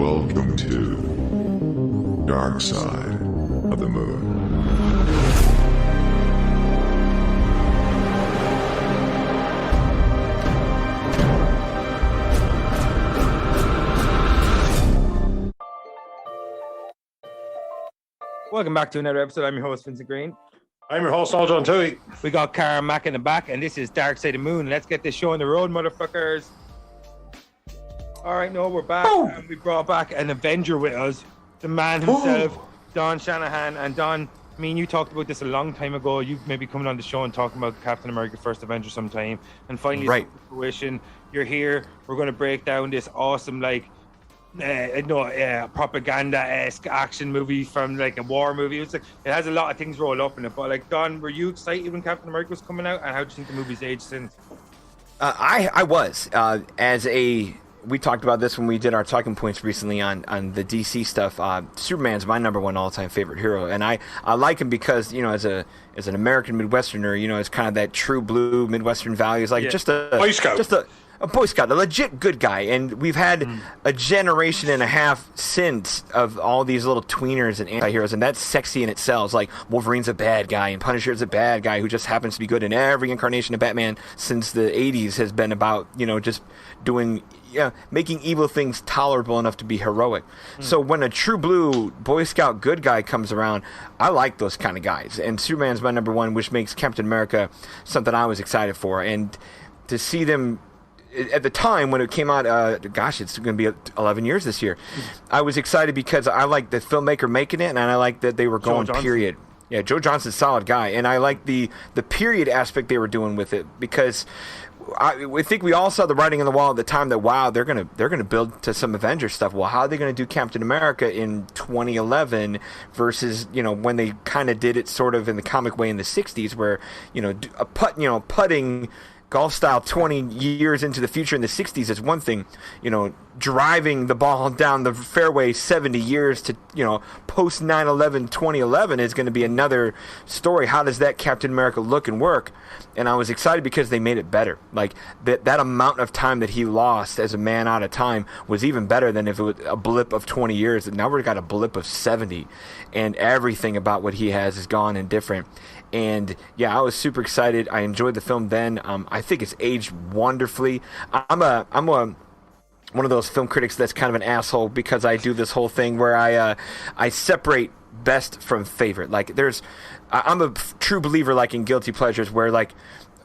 Welcome to Darkseid of the Moon. Welcome back to another episode. I'm your host, Vincent Green. I'm your host, Al John Tui. We got Cara Mack in the back, and this is Darkseid of the Moon. Let's get this show on the road, motherfuckers. All right, no, we're back, and we brought back an Avenger with us, the man himself, Don Shanahan. And Don, me and you talked about this a long time ago. You've maybe coming on the show and talking about Captain America: First Avenger sometime, and finally, right, it's fruition. You're here. We're going to break down this awesome, propaganda-esque action movie from like a war movie. It's like it has a lot of things rolled up in it. But like, Don, were you excited when Captain America was coming out, and how do you think the movie's aged since? I was we talked about this when we did our talking points recently on the DC stuff. Superman's my number one all-time favorite hero, and I like him because, you know, as an American Midwesterner, you know, it's kind of that true blue Midwestern values, like just a Boy Scout. A Boy Scout, a legit good guy. And we've had a generation and a half since of all these little tweeners and anti-heroes, and that's sexy in itself. Like, Wolverine's a bad guy, and Punisher's a bad guy who just happens to be good. And every incarnation of Batman since the 80s has been about, you know, just doing, making evil things tolerable enough to be heroic. So when a true blue Boy Scout good guy comes around, I like those kind of guys. And Superman's my number one, which makes Captain America something I was excited for. And to see them at the time when it came out, it's going to be 11 years this year. I was excited because I like the filmmaker making it, and I like that they were going period. Yeah, Joe Johnston's a solid guy, and I like the period aspect they were doing with it, because I think we all saw the writing on the wall at the time that, wow, they're gonna build to some Avenger stuff. Well, how are they gonna do Captain America in 2011 versus, you know, when they kind of did it sort of in the comic way in the 60s, where, you know, putting golf style 20 years into the future in the 60s is one thing. You know, driving the ball down the fairway 70 years to, you know, post 9/11 2011 is going to be another story. How does that Captain America look and work? And I was excited because they made it better. Like, that amount of time that he lost as a man out of time was even better than if it was a blip of 20 years. And now we've got a blip of 70, and everything about what he has is gone and different. And yeah, I was super excited. I enjoyed the film then. I think it's aged wonderfully. I'm one of those film critics that's kind of an asshole, because I do this whole thing where I separate best from favorite. Like, I'm a true believer, like in guilty pleasures, where like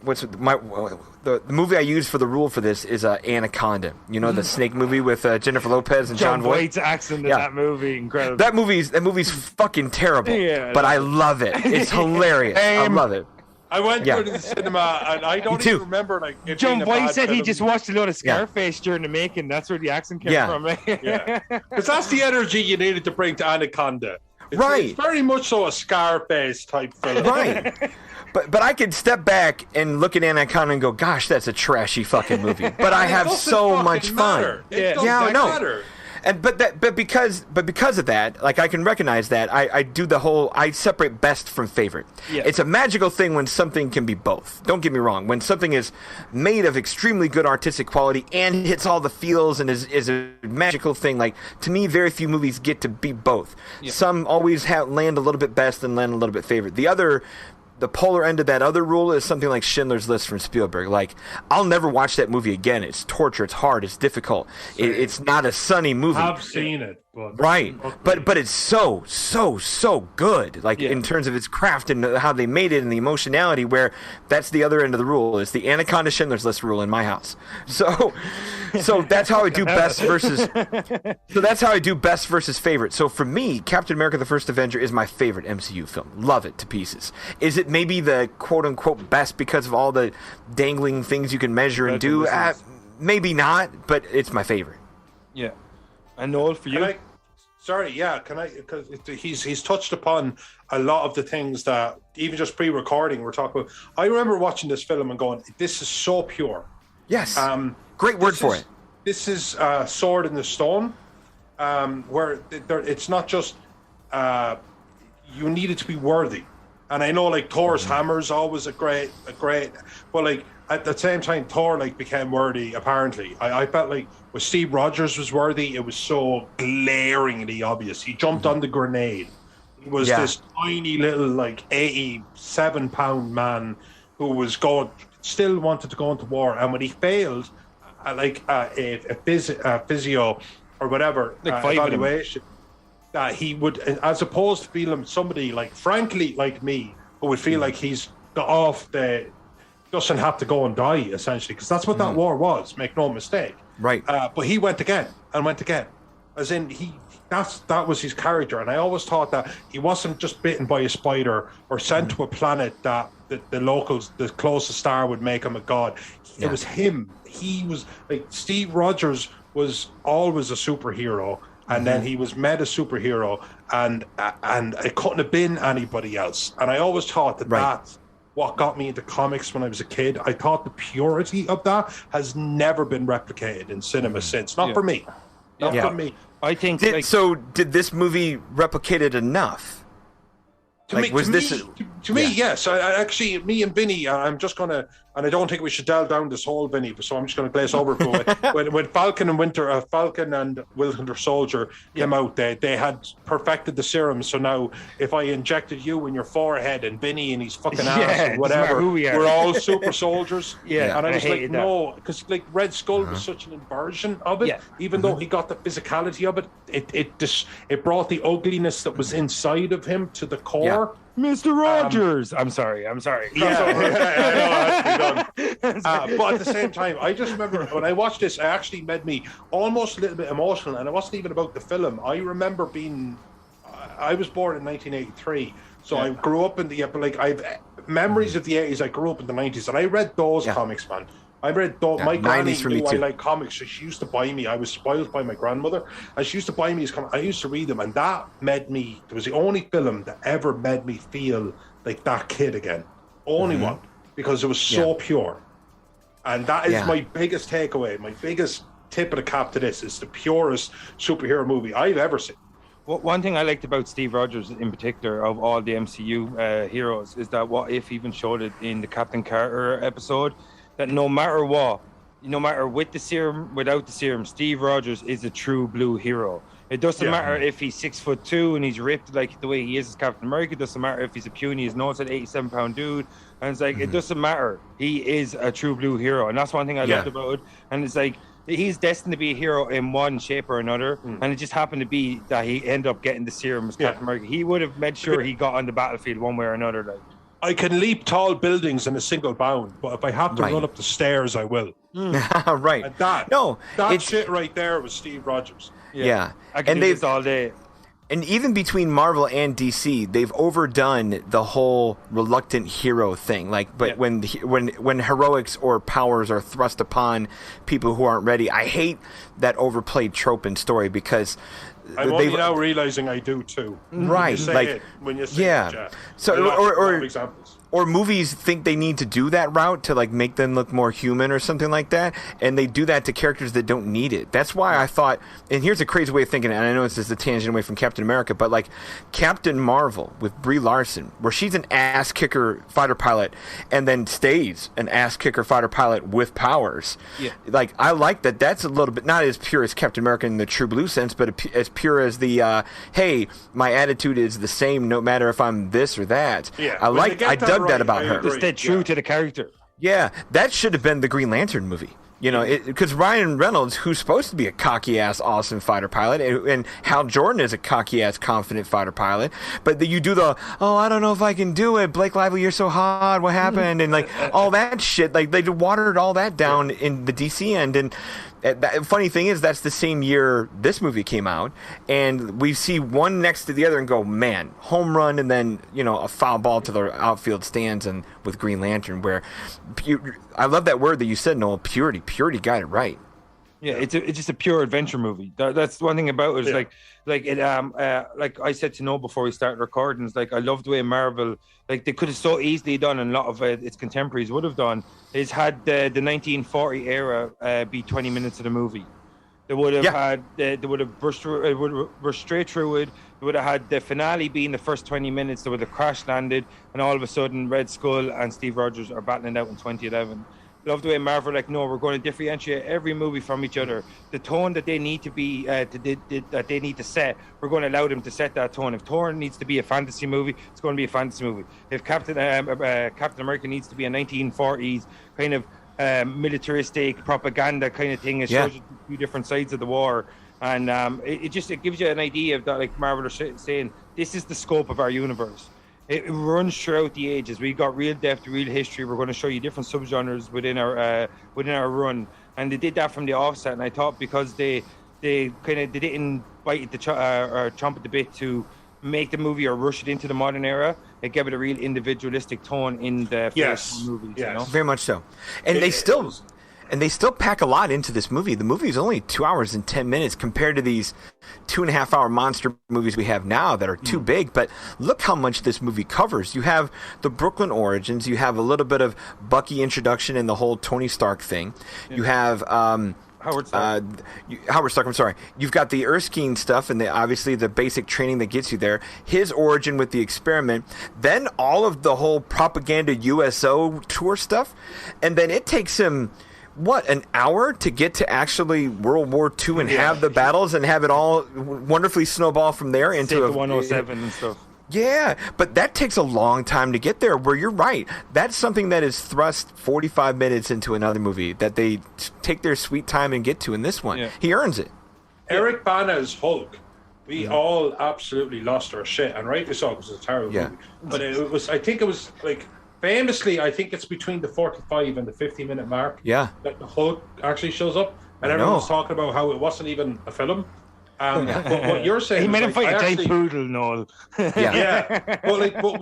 the movie I use for the rule for this is Anaconda. You know, the snake movie with Jennifer Lopez and John Voight. Voight's accent in that movie, incredible. That movie's fucking terrible, but I love it. It's hilarious. I love it. I went to the cinema, and I don't even remember, like, it John being a Voight bad said he film. just watched a lot of Scarface during the making. That's where the accent came from. Yeah, because that's the energy you needed to bring to Anaconda. Right. It's very much so a Scarface type film. Right. But I could step back and look at Anaconda and go, gosh, that's a trashy fucking movie. But I have so much fun. I know. Matter. And but because of that, like, I can recognize that. I separate best from favorite. Yeah. It's a magical thing when something can be both. Don't get me wrong. When something is made of extremely good artistic quality and hits all the feels and is a magical thing, like, to me, very few movies get to be both. Yeah. Some always land a little bit best and land a little bit favorite. The polar end of that other rule is something like Schindler's List from Spielberg. Like, I'll never watch that movie again. It's torture. It's hard. It's difficult. It's not a sunny movie. I've seen it. Right. But it's so good. Like, in terms of its craft and how they made it and the emotionality, where that's the other end of the rule. Is the Anaconda Schindler's List rule in my house. So that's how I do best versus favorite. So for me, Captain America: The First Avenger is my favorite MCU film. Love it to pieces. Is it maybe the quote unquote best because of all the dangling things you can measure and do? Maybe not, but it's my favorite. Yeah. And Noel, for you? Because he's touched upon a lot of the things that, even just pre-recording, we're talking about. I remember watching this film and going, this is so pure. Yes. Great word for it. This is Sword in the Stone, where it's not just you need it to be worthy. And I know, like, Thor's hammer is always a great, but like, at the same time, Thor like became worthy. Apparently, I felt like when Steve Rogers was worthy, it was so glaringly obvious. He jumped on the grenade. He was this tiny little like 87-pound man who was still wanted to go into war, and when he failed, a physio or whatever evaluation, he would, as opposed to feeling somebody like frankly like me, who would feel like he's got off doesn't have to go and die essentially, because that's what that war was. Make no mistake. Right. But he went again and went again, as in that was his character, and I always thought that he wasn't just bitten by a spider or sent to a planet that the locals, the closest star, would make him a god. It was him. He was like Steve Rogers was always a superhero, and then he was made a superhero, and it couldn't have been anybody else. And I always thought that's what got me into comics when I was a kid. I thought the purity of that has never been replicated in cinema since. Not for me. Not for me. I think. Did this movie replicate it enough? To me, yes. I actually, me and Vinnie, I'm just going to, and I don't think we should delve down this whole Vinnie, so I'm just going to glaze over it. when Falcon and Winter Soldier came out, they had perfected the serum. So now, if I injected you in your forehead and Vinnie in his fucking ass or whatever, we're all super soldiers. And I was like, no, because like Red Skull was such an inversion of it. Even though he got the physicality of it, it brought the ugliness that was inside of him to the core. Mr. Rogers. I'm sorry. Yeah, but at the same time, I just remember when I watched this, it actually made me almost a little bit emotional, and it wasn't even about the film. I remember I was born in 1983, so I grew up in I've memories of the 80s. I grew up in the 90s, and I read those comics, man. I read my granny knew I liked comics, so she used to buy me. I was spoiled by my grandmother, and she used to buy me these comics. I used to read them, and that made me. It was the only film that ever made me feel like that kid again. Only one, because it was so pure. And that is my biggest takeaway. My biggest tip of the cap to this is the purest superhero movie I've ever seen. Well, one thing I liked about Steve Rogers in particular of all the MCU heroes is that What If even showed it in the Captain Carter episode. That no matter what, no matter with the serum, without the serum, Steve Rogers is a true blue hero. It doesn't matter if he's 6'2" and he's ripped like the way he is as Captain America. It doesn't matter if he's a puny, he's not an 87-pound dude. And it's like, it doesn't matter. He is a true blue hero. And that's one thing I loved about it. And it's like, he's destined to be a hero in one shape or another. And it just happened to be that he ended up getting the serum as Captain America. He would have made sure he got on the battlefield one way or another. Like, I can leap tall buildings in a single bound, but if I have to run up the stairs, I will. Right. And that shit right there was Steve Rogers. Yeah. I can do this all day. And even between Marvel and DC, they've overdone the whole reluctant hero thing. Like, but when heroics or powers are thrust upon people who aren't ready, I hate that overplayed trope in story because I'm only now realizing I do too. Right, when you say it, So or examples. Or movies think they need to do that route to like make them look more human or something like that, and they do that to characters that don't need it. That's why I thought, and here's a crazy way of thinking, and I know this is a tangent away from Captain America, but like Captain Marvel with Brie Larson, where she's an ass kicker fighter pilot and then stays an ass kicker fighter pilot with powers. Yeah. Like I like that. That's a little bit not as pure as Captain America in the true blue sense, but as pure as the hey, my attitude is the same no matter if I'm this or that. Yeah. I dug that about her. Just stay true to the character. Yeah, that should have been the Green Lantern movie. You know, because Ryan Reynolds, who's supposed to be a cocky-ass, awesome fighter pilot, and Hal Jordan is a cocky-ass, confident fighter pilot, but you do I don't know if I can do it, Blake Lively, you're so hot, what happened, and like all that shit, like they watered all that down in the DC end, and funny thing is that's the same year this movie came out, and we see one next to the other and go, man, home run, and then a foul ball to the outfield stands, and with Green Lantern, where I love that word that you said, Noel, purity got it right. Yeah, it's just a pure adventure movie. That's one thing about it. Is like I said to Noel before we started recording, it's like I love the way Marvel, like they could have so easily done, and a lot of its contemporaries would have done, is had the 1940 era be 20 minutes of the movie. They would have had, they would have rushed straight through it. They would have had the finale being the first 20 minutes. They would have crash landed, and all of a sudden, Red Skull and Steve Rogers are battling out in 2011. Love the way Marvel like, no, we're going to differentiate every movie from each other. The tone that they need to be, that they need to set, we're going to allow them to set that tone. If Thor needs to be a fantasy movie, it's going to be a fantasy movie. If Captain America needs to be a 1940s kind of militaristic propaganda kind of thing, it shows you two different sides of the war. And it gives you an idea of that, like Marvel are saying, this is the scope of our universe. It runs throughout the ages. We've got real depth, real history. We're going to show you different subgenres within our run, and they did that from the offset. And I thought because they didn't bite the chomp at the bit to make the movie or rush it into the modern era, it gave it a real individualistic tone in the first movies. Yes. You know? Very much so. And they still pack a lot into this movie. The movie is only 2 hours and 10 minutes compared to these 2.5 hour monster movies we have now that are too big. But look how much this movie covers. You have the Brooklyn origins. You have a little bit of Bucky introduction and the whole Tony Stark thing. Yeah. You have Howard Stark. Howard Stark, I'm sorry. You've got the Erskine stuff and obviously the basic training that gets you there. His origin with the experiment. Then all of the whole propaganda USO tour stuff. And then it takes him... an hour to get to actually World War II and have the battles and have it all wonderfully snowball from there into the 107 and stuff. Yeah, but that takes a long time to get there, where you're right. That's something that is thrust 45 minutes into another movie that they take their sweet time and get to in this one. Yeah. He earns it. Eric Bana's Hulk. We all absolutely lost our shit, and rightly so, because it's a terrible movie. But I think it was like... Famously, I think it's between the 45 and the 50-minute mark that the Hulk actually shows up, and everyone's talking about how it wasn't even a film. But what you're saying, he made him fight a giant poodle, Noel. But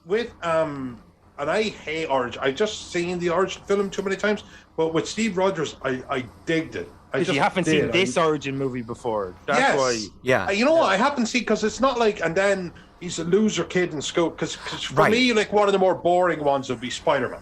with and I hate Origin. I just seen the Origin film too many times. But with Steve Rogers, I digged it. You haven't seen this Origin movie before. That's why. Yeah. You know what? I haven't seen, because it's not like, and then he's a loser kid in school. Because for me, like, one of the more boring ones would be Spider-Man.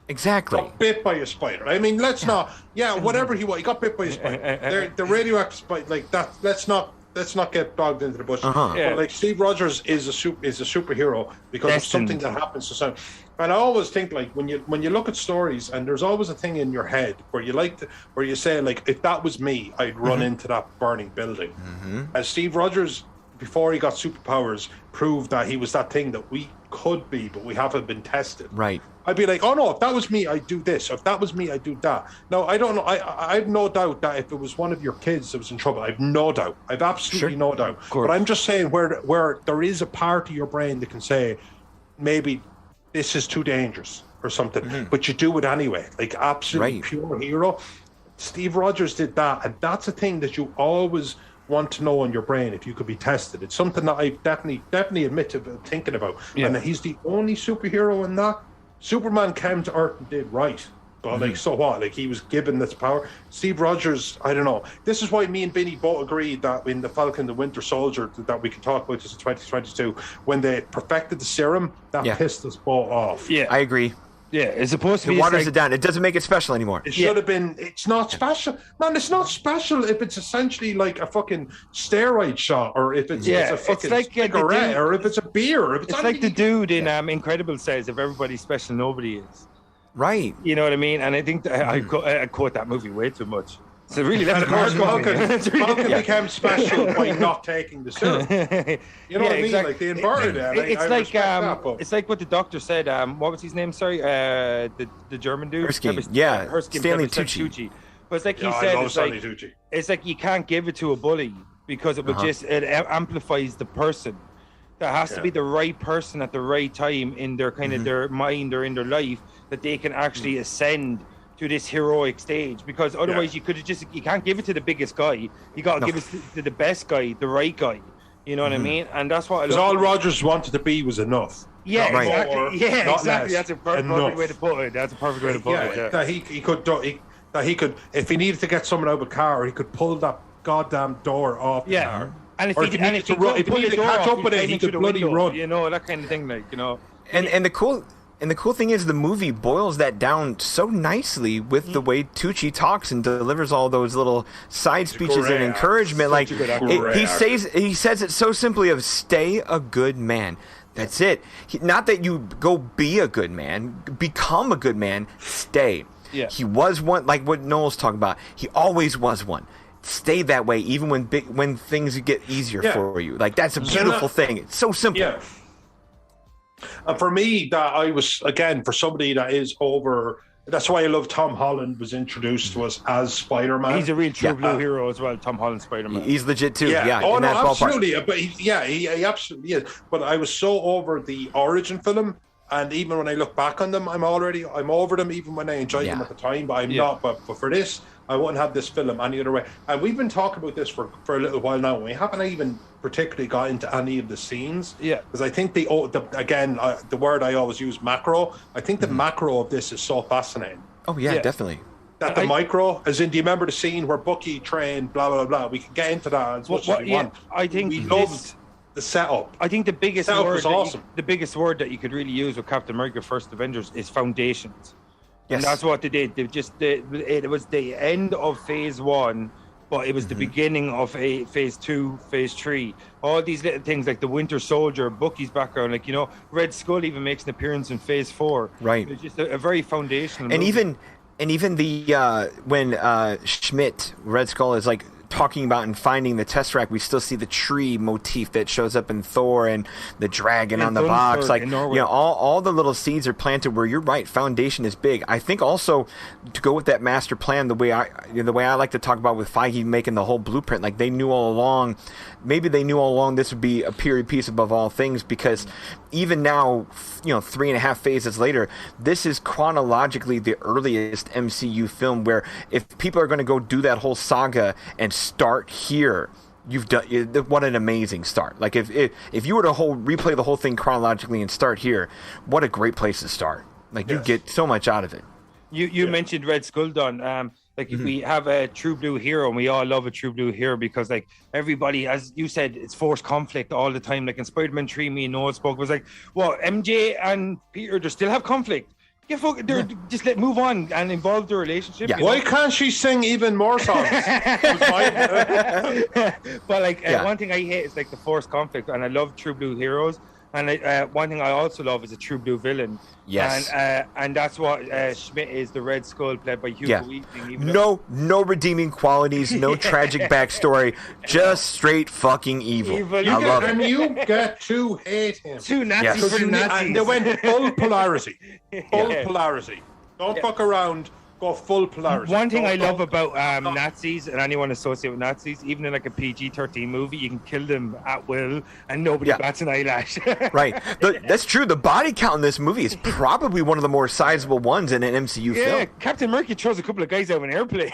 Exactly. Got bit by a spider. I mean, let's not. Yeah, whatever he was, he got bit by a spider. The radioactive spider, like that. Let's not get dogged into the bush. But like, Steve Rogers is a superhero because of something that happens to someone. And I always think, like, when you look at stories, and there's always a thing in your head where you say, like, if that was me, I'd run into that burning building. And Steve Rogers, before he got superpowers, proved that he was that thing that we could be, but we haven't been tested. Right. I'd be like, oh no, if that was me, I'd do this. If that was me, I'd do that. No, I don't know. I have no doubt that if it was one of your kids that was in trouble, I've no doubt. I've absolutely no doubt. But I'm just saying, where there is a part of your brain that can say, maybe this is too dangerous or something, but you do it anyway. Like, absolutely pure hero. Steve Rogers did that, and that's a thing that you always want to know in your brain if you could be tested. It's something that I definitely admit to thinking about. And he's the only superhero in that. Superman came to Earth and did right, but like, so what? Like, he was given this power. Steve Rogers, I don't know. This is why me and Vinny both agreed that in the Falcon the Winter Soldier, that we can talk about this in 2022, when they perfected the serum, that pissed us both off. Yeah, I agree. Yeah, it's supposed to be. It waters it down. It doesn't make it special anymore. It should have been. It's not special, man. It's not special if it's essentially like a fucking steroid shot, or if it's a fucking like cigarette, or if it's a beer. If it's like the dude in Incredible says, "If everybody's special, nobody is." Right. You know what I mean? And I think that I quote that movie way too much. So really, that's of course, Falcon became special by not taking the serum. You know what I mean? Exactly. Like, they inverted it. It's like what the doctor said. What was his name? Sorry, the German dude. Erskine. Stanley Tucci. But it's like he said. It's like you can't give it to a bully because it would it amplifies the person. There has to be the right person at the right time in their kind of their mind or in their life that they can actually ascend to this heroic stage, because otherwise you can't give it to the biggest guy. You got to give it to the best guy, the right guy. You know what I mean? And that's what. Because all Rogers wanted to be was enough. Yeah, not exactly. More, yeah, exactly. Less. That's a perfect way to put it. That's a perfect way to put it. Yeah. That he could, if he needed to get someone out of a car, he could pull that goddamn door off the car. And if he needed to catch up with it, he could bloody run. You know, that kind of thing, like, you know. And the cool thing is, the movie boils that down so nicely with the way Tucci talks and delivers all those little side speeches and encouragement. Like, he says it so simply of stay a good man. That's it. Not that you go be a good man, become a good man, stay. Yeah. He was one, like what Noel's talking about. He always was one. Stay that way, even when things get easier for you. Like, that's a beautiful thing. It's so simple. Yeah. And for me, that I was, again, for somebody that is over, that's why I love Tom Holland was introduced to us as Spider-Man. He's a real true blue hero as well, Tom Holland Spider-Man. He's legit too. Yeah. In that absolutely. ballpark. But he absolutely is. But I was so over the origin film, and even when I look back on them, I'm over them, even when I enjoyed them at the time. But I'm not. But for this, I wouldn't have this film any other way. And we've been talking about this for a little while now, and we haven't even particularly got into any of the scenes. Yeah. Because I think the word I always use, macro. I think the macro of this is so fascinating. Oh yeah. Definitely. That the micro, as in, do you remember the scene where Bucky trained, blah blah blah? We can get into that as much as we want. I think we loved the setup. I think the biggest setup word was awesome. the biggest word that you could really use with Captain America: First Avengers is foundations. Yes. And that's what they did. It was the end of Phase One, but it was the beginning of Phase Two, Phase Three. All these little things like the Winter Soldier, Bucky's background, like, you know, Red Skull even makes an appearance in Phase Four. Right. It's just a very foundational. And movie. even the when Schmidt, Red Skull, is like talking about and finding the Tesseract, we still see the tree motif that shows up in Thor and the dragon on the box. Like, you know, all the little seeds are planted where, you're right, foundation is big. I think also to go with that master plan, the way I like to talk about with Feige making the whole blueprint, like they knew all along, maybe they knew all along this would be a period piece above all things, because even now, you know, 3.5 phases later, this is chronologically the earliest MCU film where if people are going to go do that whole saga and start here, you've done what an amazing start. Like if you were to replay the whole thing chronologically and start here, what a great place to start. Like, you get so much out of it. You mentioned Red Skull, Don. Like, if we have a true blue hero, and we all love a true blue hero because, like, everybody, as you said, it's forced conflict all the time. Like in Spider-Man 3, me and Noel spoke, was like, well, MJ and Peter, they still have conflict. Just move on and involve the relationship. Yeah. Why can't she sing even more songs? But like, one thing I hate is like the forced conflict, and I love true blue heroes. And one thing I also love is a true blue villain. Yes. And that's what Schmidt is, the Red Skull, played by Hugo Weaving. No redeeming qualities, no tragic backstory, just straight fucking evil. I love it. And you get to hate him. Two Nazis for the Nazis. And they went full polarity. Polarity. Don't fuck around. Go full polarity. One thing I love about Nazis and anyone associated with Nazis, even in like a PG-13 movie, you can kill them at will and nobody bats an eyelash. Right. That's true. The body count in this movie is probably one of the more sizable ones in an MCU film. Yeah, Captain America throws a couple of guys out of an airplane.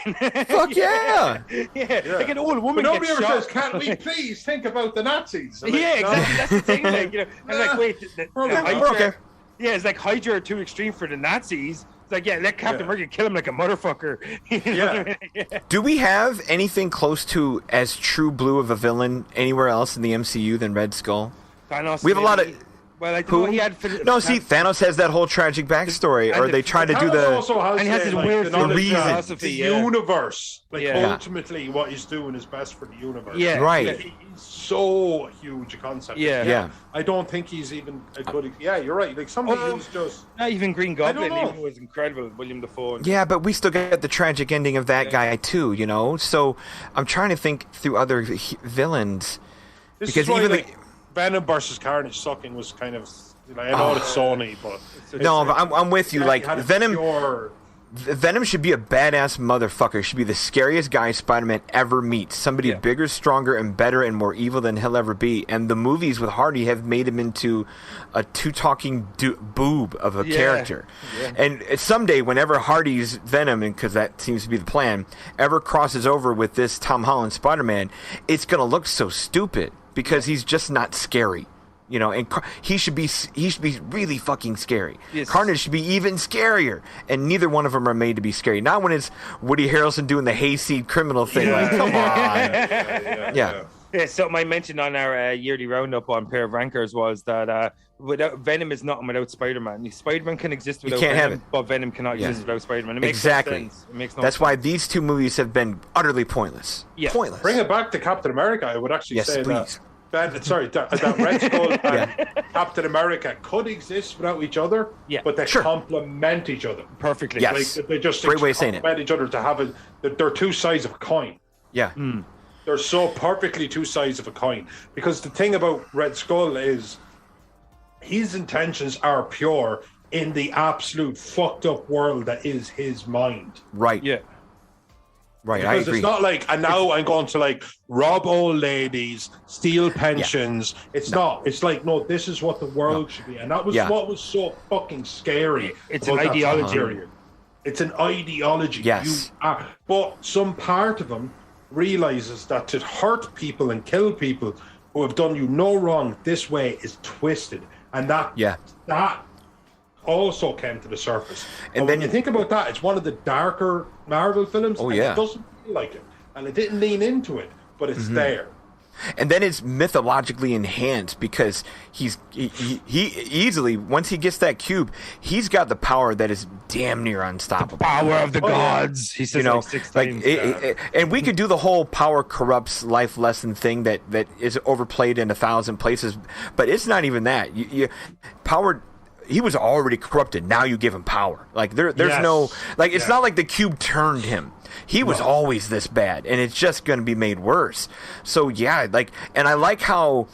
Fuck yeah. Like an old woman. But nobody gets ever shot. says, "Can't we please think about the Nazis?" Like, exactly. That's the thing. Like, you know, and like, wait, we're okay. Yeah, it's like Hydra are too extreme for the Nazis. It's like, let Captain America kill him like a motherfucker. Do we have anything close to as true blue of a villain anywhere else in the MCU than Red Skull? Thanos, we have a lot of. Well, I think he had. Thanos has that whole tragic backstory, or they try to do the. And he has his weird philosophy. The universe, ultimately, what he's doing is best for the universe. Yeah, right. He's so huge a concept. Yeah. I don't think he's even a good. Yeah, you're right. Like somebody who's just. Not even Green Goblin even was incredible. William Dafoe. Yeah, but we still get the tragic ending of that guy too, you know. So I'm trying to think through other villains, because even Venom versus Carnage sucking was kind of. Like, I know it's Sony, but I'm with you. Like Venom should be a badass motherfucker. Should be the scariest guy Spider-Man ever meets. Somebody bigger, stronger, and better, and more evil than he'll ever be. And the movies with Hardy have made him into a two-talking boob of a character. Yeah. And someday, whenever Hardy's Venom, because that seems to be the plan, ever crosses over with this Tom Holland Spider-Man, it's gonna look so stupid because he's just not scary. You know, and he should be really fucking scary. Yes. Carnage should be even scarier, and neither one of them are made to be scary. Not when it's Woody Harrelson doing the hayseed criminal thing. Like, come on. Yeah. Something I mentioned on our yearly roundup on Pair of Rankers was that without Venom is nothing without Spider-Man. Spider-Man can exist without Venom, but Venom cannot exist without Spider-Man. It makes no sense. It makes no That's sense. why these two movies have been utterly pointless. Yeah. Pointless. Bring it back to Captain America. I would actually say please. that Red Skull and Captain America could exist without each other, but they complement each other perfectly. Yes, like, they just great way of saying it. Complement each other to have they're two sides of a coin. Yeah, They're so perfectly two sides of a coin. Because the thing about Red Skull is his intentions are pure in the absolute fucked up world that is his mind. right. Yeah. Right, Because I agree. it's not like, and now I'm going to like rob old ladies, steal pensions. It's not. It's like, no, this is what the world should be. And that was what was so fucking scary. It's an about that ideology. period. It's an ideology. Yes. But some part of him realizes that to hurt people and kill people who have done you no wrong this way is twisted. And that also came to the surface. And then when you think about that, it's one of the darker Marvel films. Oh, and yeah. It doesn't feel like it. And it didn't lean into it, but it's there. And then it's mythologically enhanced because he easily, once he gets that cube, he's got the power that is damn near unstoppable. Power of the gods. He says like 6 times. And we could do the whole power corrupts life lesson thing that is overplayed in 1,000 places, but it's not even that. Power. He was already corrupted. Now you give him power. Like there's no like it's not like the cube turned him. He was always this bad, and it's just going to be made worse. So and I like how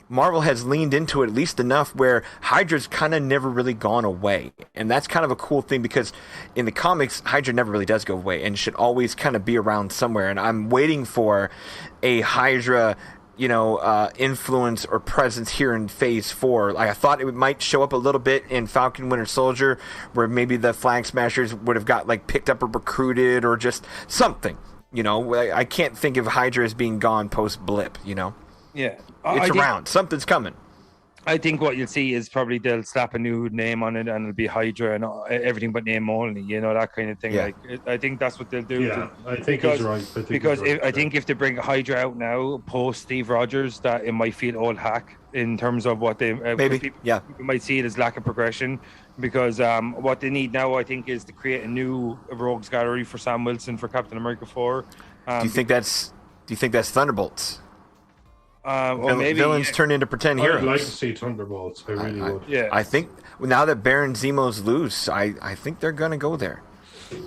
Marvel has leaned into it at least enough where Hydra's kind of never really gone away, and that's kind of a cool thing because in the comics Hydra never really does go away and should always kind of be around somewhere. And I'm waiting for a Hydra influence or presence here in Phase 4. Like I thought it might show up a little bit in Falcon Winter Soldier, where maybe the Flag Smashers would have got like picked up or recruited or just something. I can't think of Hydra as being gone post blip. Yeah, it's around. Something's coming. I think what you'll see is probably they'll slap a new name on it and it'll be Hydra and everything but name only, that kind of thing. Yeah. I think that's what they'll do. Yeah, I think he's right. I think if they bring Hydra out now, post Steve Rogers, that it might feel old hack in terms of what they maybe. People might see it as lack of progression because what they need now, I think, is to create a new Rogues Gallery for Sam Wilson for Captain America 4. Do you think that's Thunderbolts? Maybe villains turn into pretend heroes. I'd like to see Thunderbolts. I really would. Yeah. I think now that Baron Zemo's loose, I think they're going to go there. You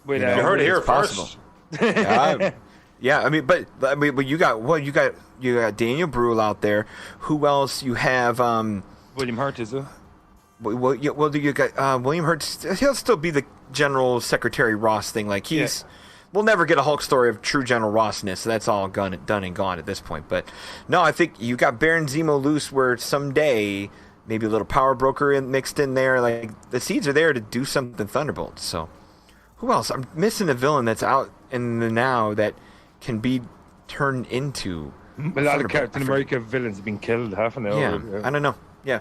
heard it here first. Yeah, I mean, but you got Daniel Bruhl out there. Who else? You have William Hurt, is it? Well, you got William Hurt. He'll still be the General Secretary Ross thing. Like we'll never get a Hulk story of true General Rossness. So that's all done and gone at this point. But no, I think you got Baron Zemo loose, where someday maybe a little power broker mixed in there. Like the seeds are there to do something Thunderbolts. So who else? I'm missing a villain that's out in the now that can be turned into. A lot of Captain America villains have been killed, haven't they? Yeah, I don't know. Yeah.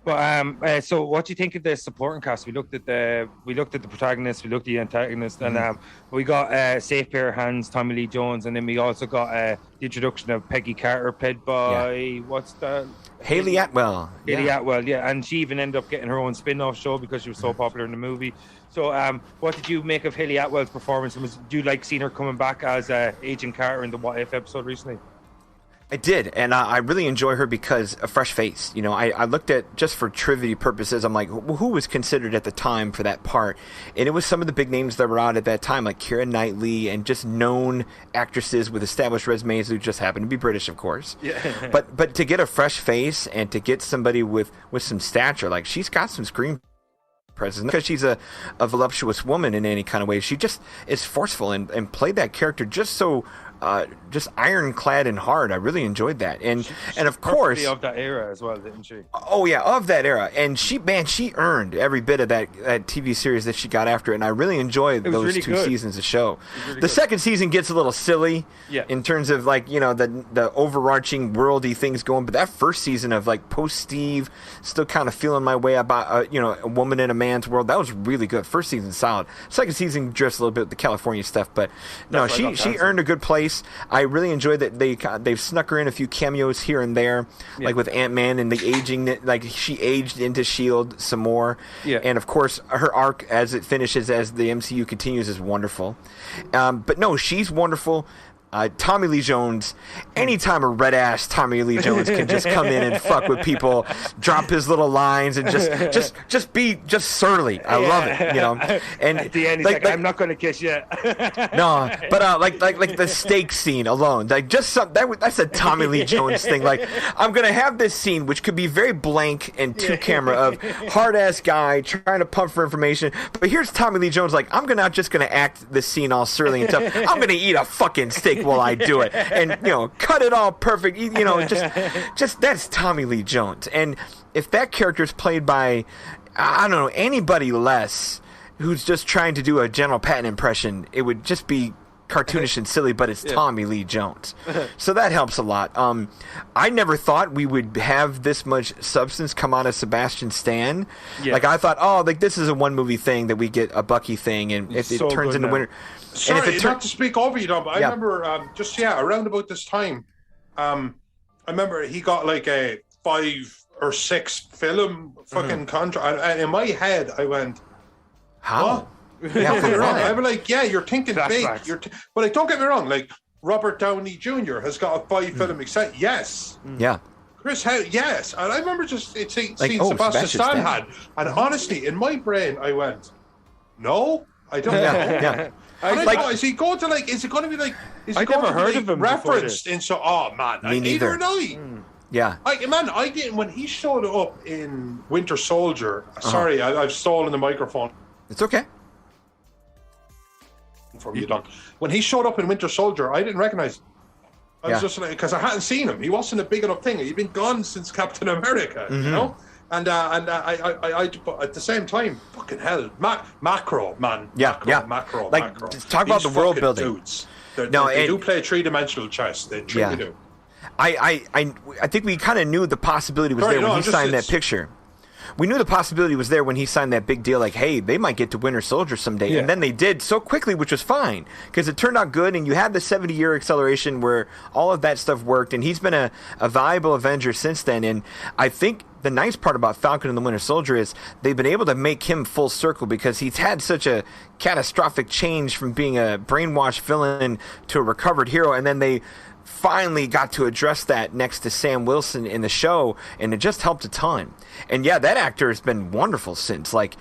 Well, so what do you think of the supporting cast? We looked at the protagonists, we looked at the antagonists, and we got Safe Pair of Hands, Tommy Lee Jones, and then we also got the introduction of Peggy Carter, played by what's that? Haley Atwell. Atwell, and she even ended up getting her own spin-off show because she was so popular in the movie. So, what did you make of Haley Atwell's performance? And do you like seeing her coming back as Agent Carter in the What If episode recently? I did, and I really enjoy her because a fresh face. I looked at, just for trivia purposes, I'm like, who was considered at the time for that part? And it was some of the big names that were out at that time, like Keira Knightley and just known actresses with established resumes who just happen to be British, of course. Yeah. But to get a fresh face and to get somebody with some stature, like she's got some screen presence, because she's a voluptuous woman in any kind of way. She just is forceful and played that character just so just ironclad and hard. I really enjoyed that, and of course of that era as well, didn't she? Oh yeah, of that era, and she earned every bit of that TV series that she got after it, and I really enjoyed those really two good. seasons of show. Really the good. Second season gets a little silly, in terms of the overarching worldy things going, but that first season of post Steve, still kind of feeling my way about a woman in a man's world, that was really good. First season solid. Second season drifts a little bit with the California stuff, but no, she earned a good place. I really enjoyed that they've snuck her in a few cameos here and there, like with Ant-Man and the aging, like she aged into S.H.I.E.L.D. some more. Yeah. And of course, her arc as it finishes, as the MCU continues, is wonderful. But no, she's wonderful. Tommy Lee Jones, anytime a red ass Tommy Lee Jones can just come in and fuck with people, drop his little lines, and just be surly. I love it, you know. And at the end, he's like, I'm not going to kiss you. No, but like the steak scene alone, like just that's a Tommy Lee Jones thing. Like, I'm gonna have this scene which could be very blank and two camera of hard ass guy trying to pump for information, but here's Tommy Lee Jones like, I'm not just gonna act this scene all surly and tough. I'm gonna eat a fucking steak while I do it, and cut it all perfect. Just that's Tommy Lee Jones. And if that character is played by, I don't know, anybody less who's just trying to do a General Patton impression, it would just be cartoonish and silly, but it's Tommy Lee Jones. So that helps a lot. I never thought we would have this much substance come out of Sebastian Stan. Yeah. Like, I thought, this is a one movie thing that we get a Bucky thing, and if it turns into Winter. Sorry, not to speak over you, Don, but I remember around about this time, I remember he got like a 5 or 6 film fucking contract, and in my head I went, how? What? Don't get me wrong. I'm like, you're thinking big. But like, don't get me wrong. Like, Robert Downey Jr. has got a 5 film extent. Yes. Yeah. Chris Hemsworth, yes. And I remember just seeing Sebastian Stan had, and honestly, in my brain, I went, no, I don't know. Yeah. Is he going to like? Is it going to be like? Is he I going never to heard be of him referenced in? So, Me neither. Yeah. I didn't. When he showed up in Winter Soldier. Sorry, I've stolen the microphone. It's okay. From you, Don. When he showed up in Winter Soldier, I didn't recognize him. I was just like, because I hadn't seen him. He wasn't a big enough thing. He'd been gone since Captain America, you know. And I but at the same time, fucking hell, Macro, man. Macro. Like, Macro. Talk about the world building. Dudes. They do play 3-dimensional chess. They truly do. I think we kind of knew the possibility was there when he signed that picture. We knew the possibility was there when he signed that big deal, like, hey, they might get to Winter Soldier someday. Yeah. And then they did so quickly, which was fine, because it turned out good, and you had the 70-year acceleration where all of that stuff worked, and he's been a valuable Avenger since then. And I think the nice part about Falcon and the Winter Soldier is they've been able to make him full circle, because he's had such a catastrophic change from being a brainwashed villain to a recovered hero, and then they finally got to address that next to Sam Wilson in the show, and it just helped a ton. And that actor has been wonderful since. Like,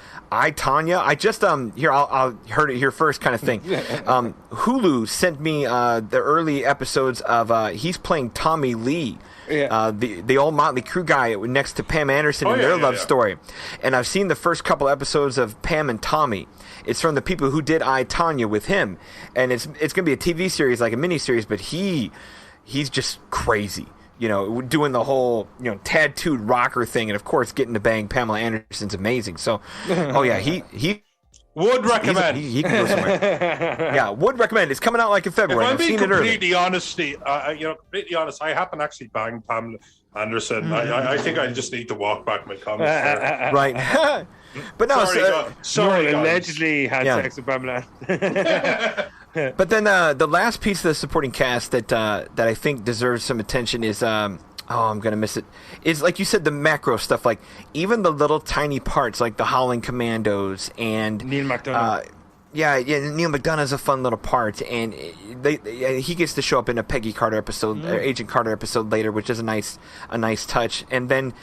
Tanya, I just here I'll heard it here first kind of thing. Hulu sent me the early episodes of he's playing Tommy Lee. The old Motley Crue guy next to Pam Anderson in their love story. And I've seen the first couple episodes of Pam and Tommy. It's from the people who did Tanya with him. And it's going to be a TV series, like a miniseries, but he's just crazy. Doing the whole, tattooed rocker thing, and of course getting to bang Pamela Anderson's amazing. So, he would recommend. He can go somewhere. Would recommend. It's coming out like in February. If I'm being completely honest, I happen to actually bang Pamela Anderson. I think I just need to walk back my comments there. Right. But no, sorry, allegedly had sex with Pamela. But then the last piece of the supporting cast that I think deserves some attention is I'm gonna miss it. Is, like you said, the macro stuff, like even the little tiny parts, like the Howling Commandos and Neil McDonough. Neil McDonough's a fun little part, and he gets to show up in a Peggy Carter episode, or Agent Carter episode later, which is a nice touch. And then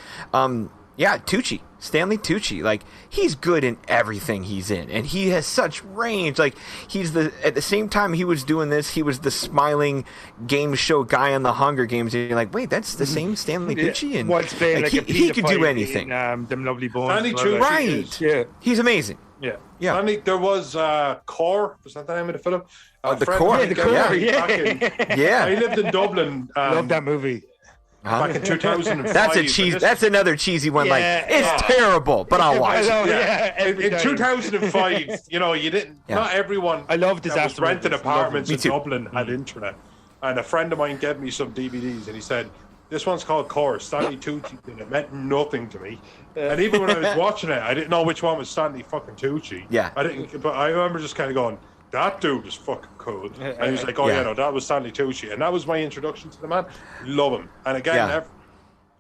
Tucci, Stanley Tucci, like, he's good in everything he's in, and he has such range. Like, at the same time he was doing this, he was the smiling game show guy on the Hunger Games, and you're like, wait, that's the same Stanley Tucci, and what's playing like he could do anything. Them Lovely Bones. Stanley Tucci, right? He's amazing. Yeah. Stanley, there was Core. Was that the name of the film? The Core. I lived in Dublin. Love that movie. Back in 2005. That's another cheesy one. Like, it's terrible, but I'll watch it. In 2005, you didn't. Not everyone. I love disaster. Rented apartments in Dublin had internet, and a friend of mine gave me some DVDs, and he said, "This one's called Core." Stanley Tucci, and it meant nothing to me. And even when I was watching it, I didn't know which one was Stanley fucking Tucci. Yeah. I didn't. But I remember just kind of going, that dude is fucking cool. And he was like, that was Stanley Tucci. And that was my introduction to the man. Love him. And again,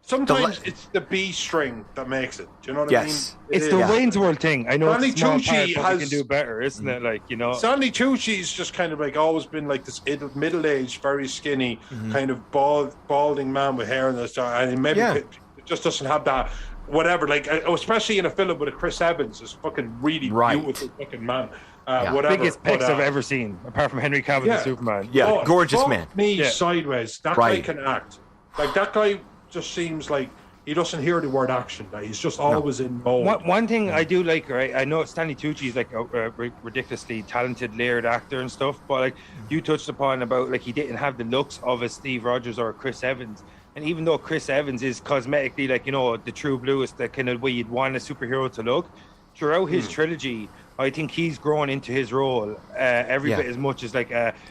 Sometimes it's the B string that makes it. Do you know what Yes. I mean? It's the Wayne's World thing. I know Stanley it's a small Tucci part, but we has- can do better, isn't it? Like, you know. Stanley Tucci's just kind of like always been like this middle-aged, very skinny, kind of balding man with hair in the style, and maybe it just doesn't have that whatever. Like especially in a film with a Chris Evans, this fucking really beautiful fucking man. Whatever. Biggest pecs I've ever seen, apart from Henry Cavill the Superman. Yeah, gorgeous fuck man. Me sideways. That guy can act. Like that guy just seems like he doesn't hear the word action. Like, he's just always in mode. One thing I do like, right? I know Stanley Tucci is like a ridiculously talented, layered actor and stuff, but like you touched upon about like he didn't have the looks of a Steve Rogers or a Chris Evans. And even though Chris Evans is cosmetically like, you know, the true bluest, the kind of way you'd want a superhero to look, throughout his trilogy, I think he's grown into his role every bit as much as like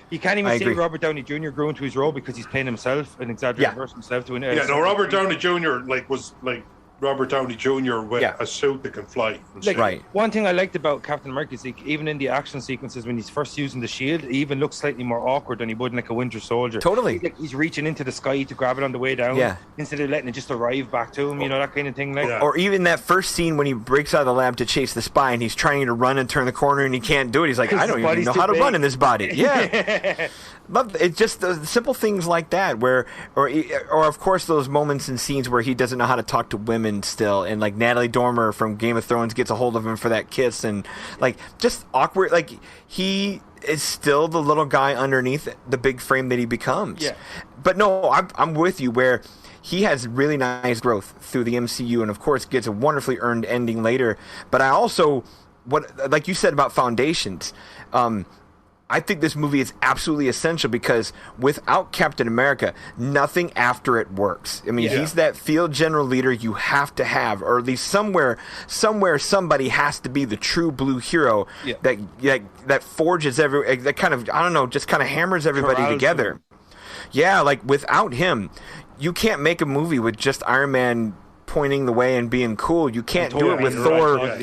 you can't even say Robert Downey Jr. grew into his role because he's playing himself and exaggerated version himself to an Robert Downey Jr. was Robert Downey Jr. with a suit that can fly. Like, one thing I liked about Captain America is like, even in the action sequences when he's first using the shield, he even looks slightly more awkward than he would in like a Winter Soldier. Totally. He's reaching into the sky to grab it on the way down instead of letting it just arrive back to him, you know, that kind of thing. Like, Or even that first scene when he breaks out of the lab to chase the spy and he's trying to run and turn the corner and he can't do it. He's like, I don't even know how to run in this body. Yeah. But it's just the simple things like that or of course those moments and scenes where he doesn't know how to talk to women still, and like Natalie Dormer from Game of Thrones gets a hold of him for that kiss, and like just awkward, like he is still the little guy underneath the big frame that he becomes. But no, I'm with you where he has really nice growth through the MCU and of course gets a wonderfully earned ending later. But I also, like you said about foundations, I think this movie is absolutely essential because without Captain America, nothing after it works. I mean, he's that field general leader you have to have, or at least somewhere somebody has to be the true blue hero that forges that kind of, I don't know, just kind of hammers everybody together. Yeah, like without him, you can't make a movie with just Iron Man pointing the way and being cool. You can't do it with Thor.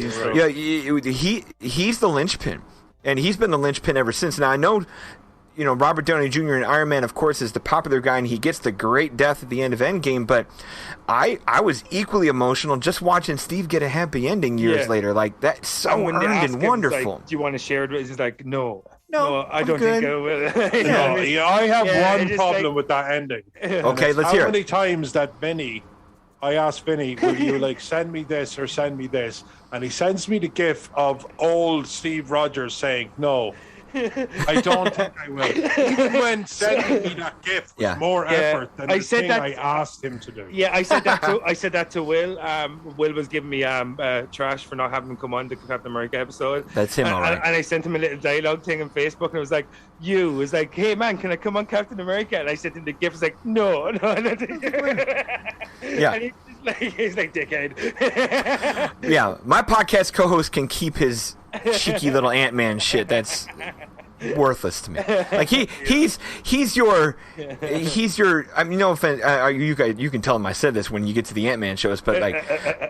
He's the linchpin. And he's been the linchpin ever since. Now, I know, you know, Robert Downey Jr. in Iron Man, of course, is the popular guy, and he gets the great death at the end of Endgame, but I was equally emotional just watching Steve get a happy ending years later. Like, that's so earned and wonderful. Like, do you want to share it? He's like, no, I don't think I will. I have one problem with that ending. Okay, let's hear it. How many times that I asked Vinny, will you like send me this or send me this? And he sends me the gif of old Steve Rogers saying, no, I don't think I will. Even when sending me that gif was more effort than the thing I asked him to do. Yeah, I said that to Will. Will was giving me trash for not having him come on the Captain America episode. That's him, all right. And I sent him a little dialogue thing on Facebook, and it was like, hey man, can I come on Captain America? And I sent him the gif. Was like, no. Yeah. And he's like dickhead. Yeah, my podcast co-host can keep his cheeky little Ant-Man shit. That's worthless to me. Like he's your. I mean, no offense. You guys, you can tell him I said this when you get to the Ant-Man shows, but like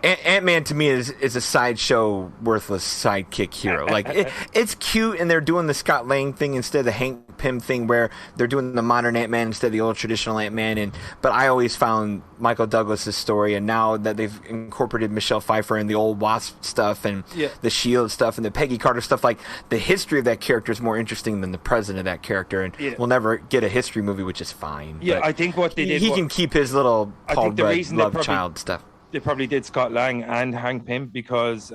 Ant-Man to me is a sideshow, worthless sidekick hero. Like it's cute, and they're doing the Scott Lang thing instead of the Hank Pym thing, where they're doing the modern Ant-Man instead of the old traditional Ant-Man. But I always found Michael Douglas's story, and now that they've incorporated Michelle Pfeiffer and the old Wasp stuff and the Shield stuff and the Peggy Carter stuff, like the history of that character is more interesting than the present of that character, and we'll never get a history movie, which is fine. Yeah, I think what they did, he can keep his little Paul Rudd love child stuff. They probably did Scott Lang and Hank Pym because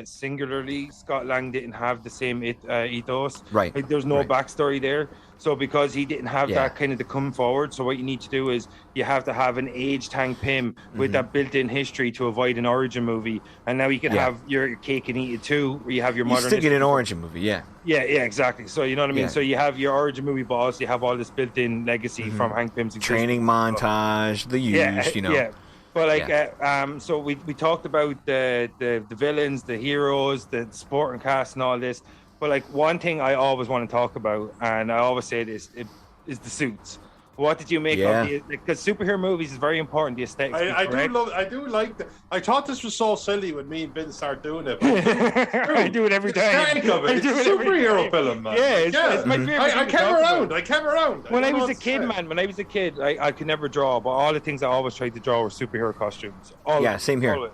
singularly Scott Lang didn't have the same ethos. Right. Like, there's no backstory there. So because he didn't have that kind of to come forward, so what you need to do is you have to have an aged Hank Pym with that built-in history to avoid an origin movie. And now you can have your cake and eat it too, where you have your modern. You still get an origin movie, Yeah, exactly. So you know what I mean. So you have your origin movie boss, you have all this built-in legacy from Hank Pym's training montage, the use, you know. Yeah. But like, so we talked about the villains, the heroes, the supporting cast, and all this. But like, one thing I always want to talk about, and I always say this, is the suits. What did you make Yeah. of the? Because superhero movies is very important. The aesthetics. I do like that. I thought this was so silly when me and Vince started doing it. But I do it every time. It's a superhero film, man. Yeah, it's my favorite. I came around. When I was a kid, I could never draw, but all the things I always tried to draw were superhero costumes. Same here. Always.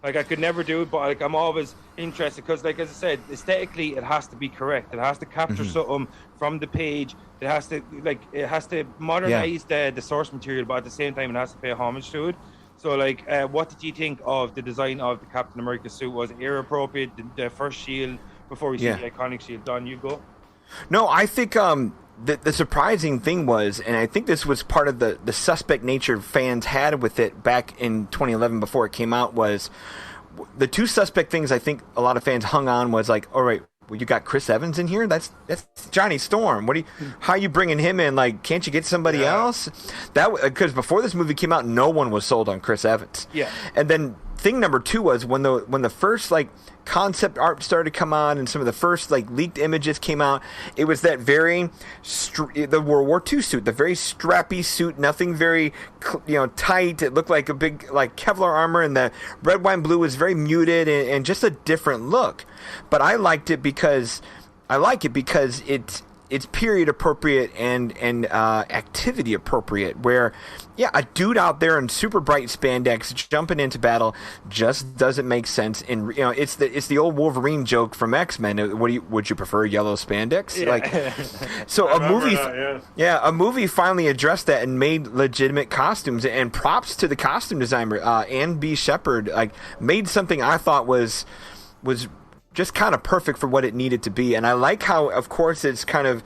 Like, I could never do it, but like I'm always interested because, like, as I said, aesthetically it has to be correct. It has to capture something from the page. It has to modernize the source material, but at the same time it has to pay homage to it. So, like, what did you think of the design of the Captain America suit? Was it era appropriate? The first shield before we see the iconic shield. Don, you go. No, I think the surprising thing was, and I think this was part of the suspect nature fans had with it back in 2011 before it came out, was the two suspect things I think a lot of fans hung on was like, all right, well, you got Chris Evans in here? That's Johnny Storm. How are you bringing him in? Like, can't you get somebody else? Because before this movie came out, no one was sold on Chris Evans. Yeah. And then thing number two was when the first like concept art started to come on and some of the first like leaked images came out, it was that very the World War II suit, the very strappy suit, nothing very tight. It looked like a big like Kevlar armor, and the red, white, and blue was very muted and just a different look. But I liked it because it's period appropriate and activity appropriate, where a dude out there in super bright spandex jumping into battle just doesn't make sense. And it's the old Wolverine joke from X-Men. Would you prefer yellow spandex? Yeah. Like, so a movie finally addressed that and made legitimate costumes. And props to the costume designer Ann B. Shepard, like made something I thought was just kind of perfect for what it needed to be. And I like how, of course, it's kind of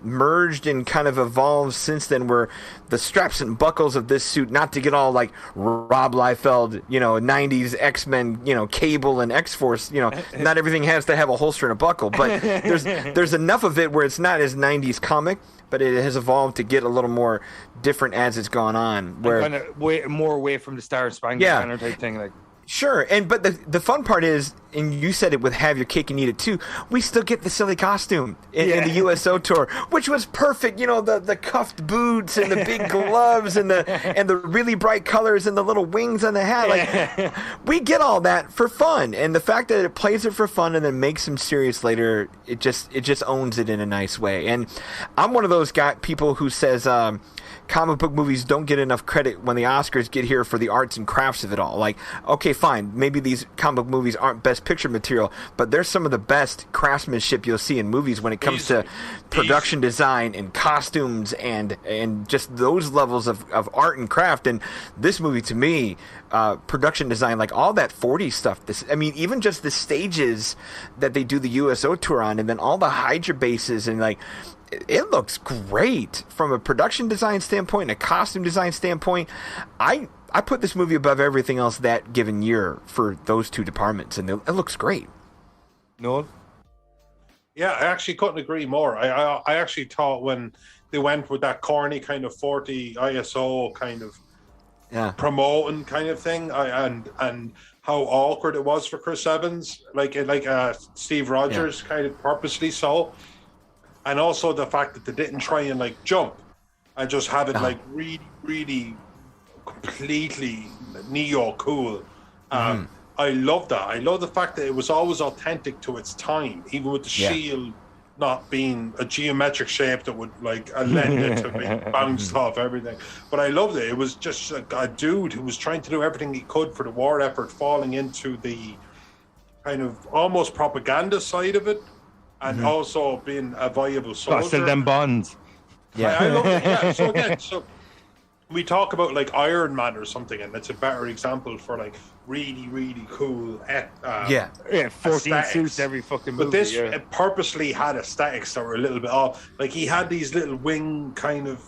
merged and kind of evolved since then, where the straps and buckles of this suit, not to get all like Rob Liefeld, 90s X-Men, Cable and X-Force, not everything has to have a holster and a buckle, but there's enough of it where it's not as 90s comic, but it has evolved to get a little more different as it's gone on. Where kind of more away from the Star Spangled Banner type thing, like. Sure, but the fun part is, and you said it with Have Your Cake and Eat It Too, we still get the silly costume in the USO tour, which was perfect. The cuffed boots and the big gloves and the really bright colors and the little wings on the hat. Like, we get all that for fun, and the fact that it plays it for fun and then makes them serious later, it just owns it in a nice way. And I'm one of those people who says comic book movies don't get enough credit when the Oscars get here for the arts and crafts of it all. Like, okay, fine, maybe these comic book movies aren't best picture material, but they're some of the best craftsmanship you'll see in movies when it comes to production design and costumes and just those levels of art and craft. And this movie, to me, production design, like all that 40s stuff, even just the stages that they do the USO tour on, and then all the Hydra bases, and like, it looks great from a production design standpoint and a costume design standpoint. I put this movie above everything else that given year for those two departments, and it looks great. Noel? Yeah, I actually couldn't agree more. I actually thought when they went with that corny kind of 40 ISO kind of promoting kind of thing, and how awkward it was for Chris Evans, like Steve Rogers kind of purposely so. And also the fact that they didn't try and like jump and just have it like really, really completely neo cool. I love that. I love the fact that it was always authentic to its time, even with the shield not being a geometric shape that would like lend it to being bounced off everything. But I loved it. It was just like a dude who was trying to do everything he could for the war effort, falling into the kind of almost propaganda side of it. And also being a viable soldier. Sell them bonds. I love it. Yeah. So again, we talk about like Iron Man or something, and it's a better example for like really, really cool. 14 aesthetics. Suits every fucking movie. But this it purposely had aesthetics that were a little bit off. Like he had these little wing kind of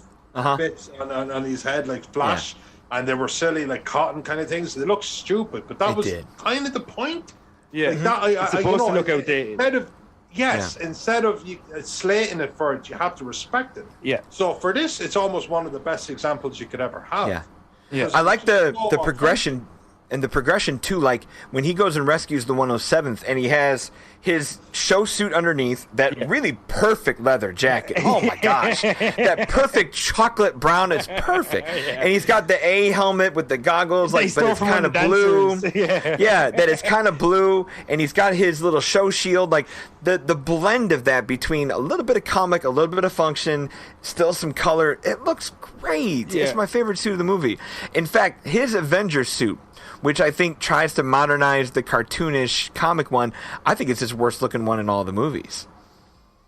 bits on his head, like Flash, and they were silly, like cotton kind of things. They looked stupid, but that was kind of the point. Yeah, like that. It's supposed to look outdated. Instead of slating it for it, you have to respect it. Yeah. So for this, it's almost one of the best examples you could ever have. Yeah. I like the progression. and the progression too, like when he goes and rescues the 107th and he has his show suit underneath, that really perfect leather jacket. Oh my gosh. That perfect chocolate brown is perfect. And he's got the A helmet with the goggles, like, but it's kind of blue. That is kind of blue. And he's got his little show shield. Like the blend of that between a little bit of comic, a little bit of function, still some color. It looks great. It's my favorite suit of the movie. In fact, his Avenger suit, which I think tries to modernize the cartoonish comic one, I think it's his worst looking one in all the movies.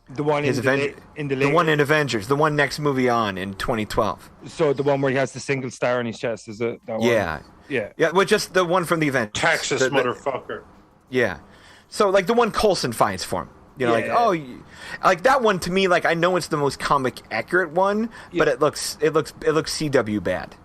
The one the one in Avengers, the one next movie on in 2012. So the one where he has the single star on his chest, is it that one? Yeah. Well, just the one from the Avengers. Texas motherfucker. Yeah. So like the one Coulson finds for him. You know, like that one to me, like I know it's the most comic accurate one, but it looks CW bad.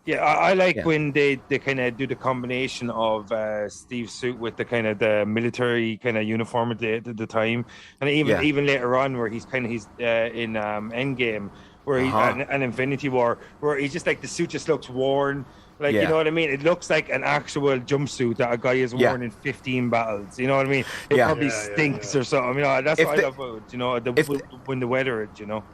Yeah, I like when they kind of do the combination of Steve's suit with the kind of the military kind of uniform at the time, and even later on where he's in Endgame, where he's an Infinity War, where he's just like the suit just looks worn. Like, you know what I mean? It looks like an actual jumpsuit that a guy has worn in 15 battles. You know what I mean? It probably stinks or something. You know, that's what I love about, you know, when the weather it, you know.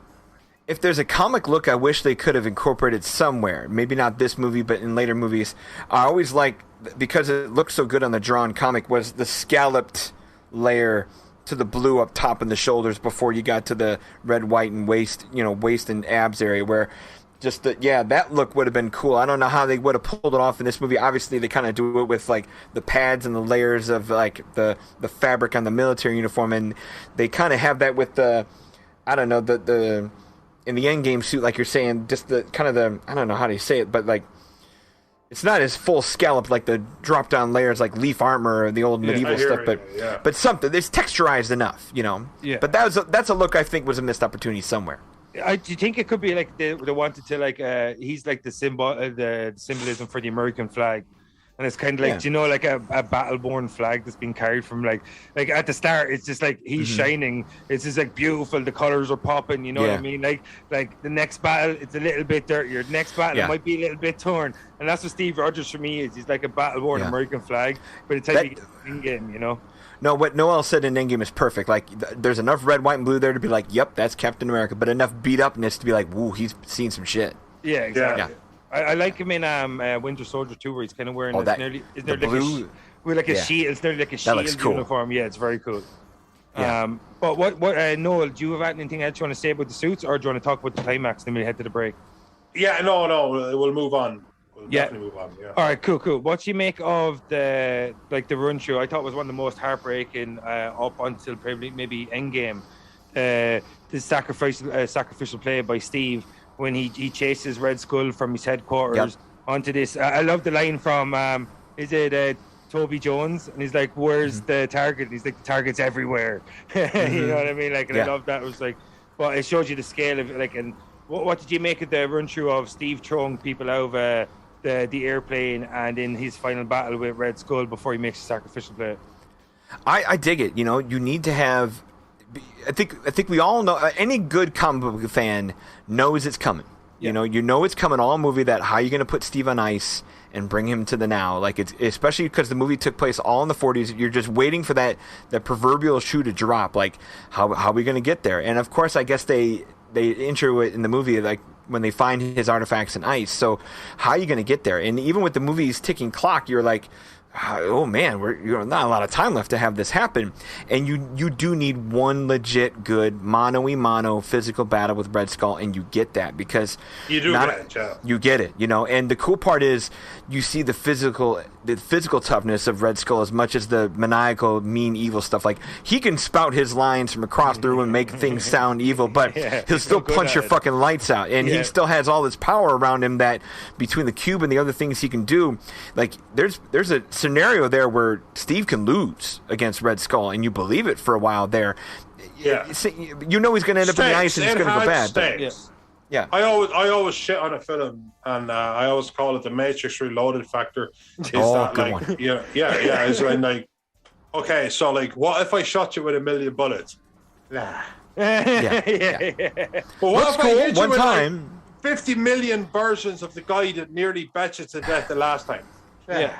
If there's a comic look I wish they could have incorporated somewhere, maybe not this movie, but in later movies, I always like, because it looks so good on the drawn comic, was the scalloped layer to the blue up top and the shoulders before you got to the red, white, and waist and abs area, where just that look would have been cool. I don't know how they would have pulled it off in this movie. Obviously, they kind of do it with like the pads and the layers of like the fabric on the military uniform, and they kind of have that with the, I don't know, the in the Endgame suit, like you're saying, just the kind of the, I don't know how to say it, but like it's not as full scallop like the drop down layers like leaf armor or the old medieval stuff, but something it's texturized enough, you know. Yeah. But that's a look I think was a missed opportunity somewhere. Do you think it could be like they wanted to like he's like the symbolism for the American flag, and it's kind of like, you know, like a battle-born flag that's been carried from like at the start it's just like he's shining, it's just like beautiful, the colors are popping, you know what I mean, like the next battle it's a little bit dirtier, the next battle it might be a little bit torn, and that's what Steve Rogers for me is. He's like a battle-born American flag, but it's like in game, you know. No, what Noel said in Endgame is perfect. Like, there's enough red, white, and blue there to be like, yep, that's Captain America, but enough beat-upness to be like, woo, he's seen some shit. Yeah, exactly. Yeah. I like him in Winter Soldier 2, where he's kind of wearing a shield. It's nearly like a shield uniform. Yeah, it's very cool. Yeah. But what Noel, do you have anything else you want to say about the suits, or do you want to talk about the climax, then we'll head to the break? Yeah, no, we'll move on. We'll definitely move on. Yeah. All right, cool. What do you make of the run through? I thought it was one of the most heartbreaking up until probably maybe Endgame. The sacrificial play by Steve when he chases Red Skull from his headquarters onto this. I love the line from is it Toby Jones, and he's like, "Where's the target?" And he's like, "The target's everywhere." You know what I mean? Like, and I love that. It was like, well, it shows you the scale of it. Like, and what did you make of the run through of Steve throwing people out of the airplane, and in his final battle with Red Skull before he makes a sacrificial play? I dig it. You know, you need to have. I think we all know. Any good comic book fan knows it's coming. You know it's coming. All movie that how you going to put Steve on ice and bring him to the now. Like, it's especially because the movie took place all in the 40s. You're just waiting for that proverbial shoe to drop. Like, how are we going to get there? And of course, I guess they intro it in the movie like when they find his artifacts in ice. So how are you going to get there? And even with the movie's ticking clock, you're like, oh man, we're not a lot of time left to have this happen. And you do need one legit good mano-y-mano physical battle with Red Skull, and you get that because you get it, you know. And the cool part is you see the physical toughness of Red Skull as much as the maniacal, mean, evil stuff. Like, he can spout his lines from across the room and make things sound evil, but he'll still punch your fucking lights out. And he still has all this power around him that between the cube and the other things he can do, like there's a scenario there where Steve can lose against Red Skull, and you believe it for a while there. Yeah, you know he's going to end up in the ice and it's going to go bad. Yeah, I always shit on a film, and I always call it the Matrix Reloaded factor. Is that good like, one. Yeah. Is when like, okay, so like, what if I shot you with 1,000,000 bullets? Nah. Yeah. But what if I hit you one with time? Like 50 million versions of the guy that nearly bet you to death the last time? Yeah.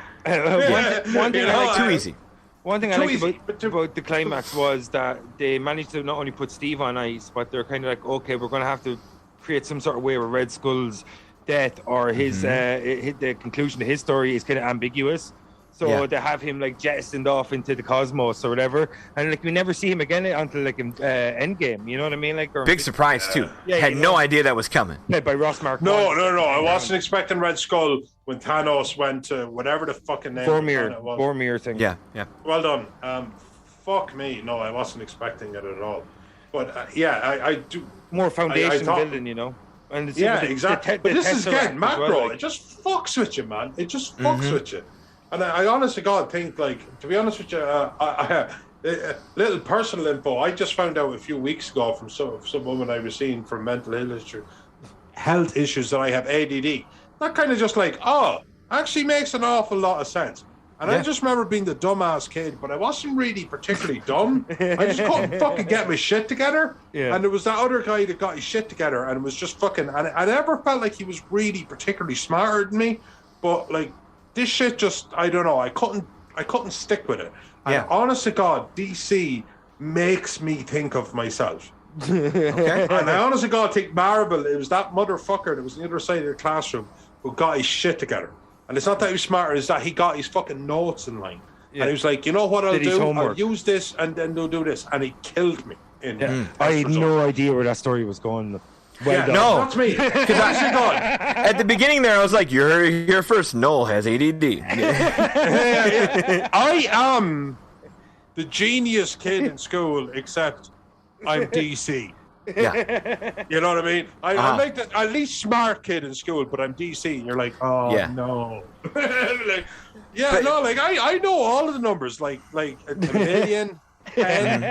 One thing I like Too easy. One thing I Too liked easy, about the climax was that they managed to not only put Steve on ice, but they're kind of like, okay, we're going to have to create some sort of way where Red Skull's death or the conclusion of his story is kind of ambiguous. So they have him like jettisoned off into the cosmos or whatever, and like we never see him again until like in Endgame. You know what I mean? Like Big surprise too. Had no idea that was coming. Played by Ross Mark. No. I wasn't expecting Red Skull when Thanos went to whatever the fucking name of the planet was. Boromir thing. Yeah. Well done. Fuck me. No, I wasn't expecting it at all. But I do. More foundation I thought, building, you know. And it's exactly. But this is again, macro. It just fucks with you, man. It just fucks with you. And I honest to God think, like, to be honest with you, little personal info. I just found out a few weeks ago from some woman I was seeing from mental health issues that I have ADD. That kind of just like, actually makes an awful lot of sense. And I just remember being the dumbass kid, but I wasn't really particularly dumb. I just couldn't fucking get my shit together. Yeah. And there was that other guy that got his shit together and was just fucking. And I never felt like he was really particularly smarter than me, but like. This shit just, I don't know, I couldn't stick with it. And honest to God, DC makes me think of myself. Okay? And I honest to God think Marvel, it was that motherfucker that was on the other side of the classroom who got his shit together. And it's not that he was smarter, it's that he got his fucking notes in line. Yeah. And he was like, you know what I'll do? I'll use this and then they'll do this. And he killed me. I had no idea where that story was going. Well no, that's me. At the beginning there, I was like, "You're here first." Noel has ADD. I am the genius kid in school, except I'm DC. Yeah, you know what I mean. I'm like the at least smart kid in school, but I'm DC. And you're like, no. Like, I know all of the numbers, like a million. And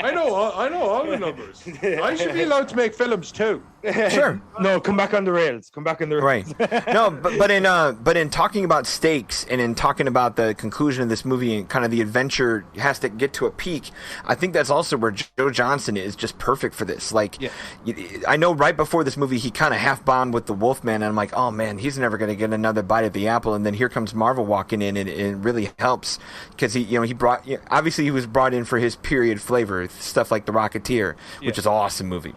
I know all the numbers. I should be allowed to make films too. Sure. No, come back on the rails. Right. No, but in talking about stakes and in talking about the conclusion of this movie and kind of the adventure has to get to a peak, I think that's also where Joe Johnston is just perfect for this. Like, I know right before this movie he kind of half bombed with the Wolfman, and I'm like, oh man, he's never going to get another bite at the apple. And then here comes Marvel walking in, and it really helps because he was brought in for his period flavor, stuff like The Rocketeer, which is an awesome movie.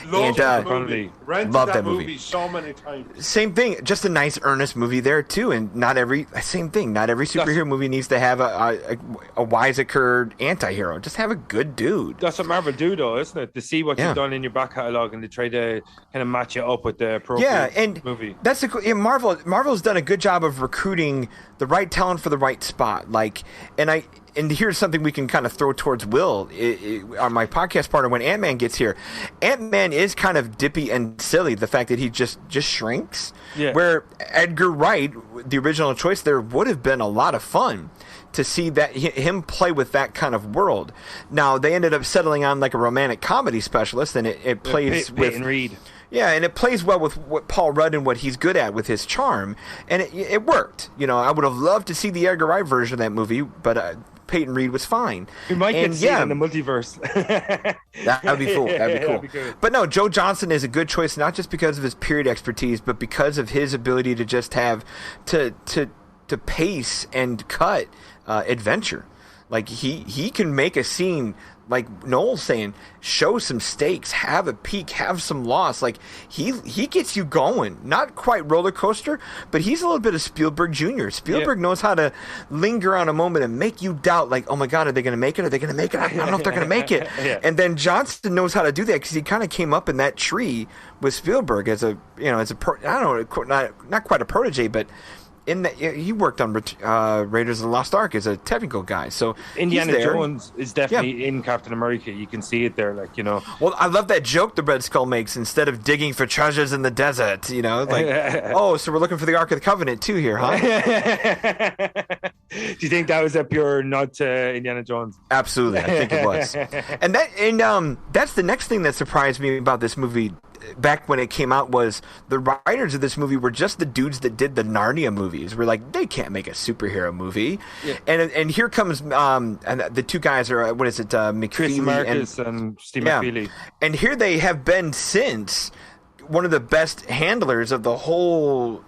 Love that movie. Love that movie so many times. Same thing, just a nice earnest movie there too, and not every superhero movie needs to have a wise-occurred anti-hero. Just have a good dude. That's what Marvel do, though, isn't it? To see what you've done in your back catalog and to try to kind of match it up with the appropriate movie. That's Marvel's done a good job of recruiting the right talent for the right spot. And here's something we can kind of throw towards Will on my podcast partner when Ant-Man gets here. Ant-Man is kind of dippy and silly, the fact that he just shrinks. Yeah. Where Edgar Wright, the original choice there, would have been a lot of fun to see that him play with that kind of world. Now, they ended up settling on like a romantic comedy specialist, and it plays with... Peyton Reed. Yeah, and it plays well with what Paul Rudd and what he's good at with his charm, and it worked. You know, I would have loved to see the Edgar Wright version of that movie, but Peyton Reed was fine. We might get seen in the multiverse. That'd be cool. That'd be cool. But no, Joe Johnston is a good choice, not just because of his period expertise, but because of his ability to just have to pace and cut adventure. Like he can make a scene, like Noel's saying, show some stakes, have a peak, have some loss. Like he gets you going. Not quite roller coaster, but he's a little bit of Spielberg Jr. Spielberg knows how to linger on a moment and make you doubt, like, oh my God, are they going to make it? Are they going to make it? I don't know if they're going to make it. And then Johnston knows how to do that because he kind of came up in that tree with Spielberg as I don't know, not quite a protege, but in that he worked on Raiders of the Lost Ark as a technical guy. So Indiana Jones is definitely in Captain America. You can see it there, like, you know. Well, I love that joke the Red Skull makes. Instead of digging for treasures in the desert, you know, like, oh, so we're looking for the Ark of the Covenant too here, huh? Do you think that was a pure nod to Indiana Jones? Absolutely, I think it was. And that's the next thing that surprised me about this movie. Back when it came out, was the writers of this movie were just the dudes that did the Narnia movies. We're like, they can't make a superhero movie. Yeah. And here comes and the two guys are Chris Marcus and Steve McFeely. And here they have been since one of the best handlers of the whole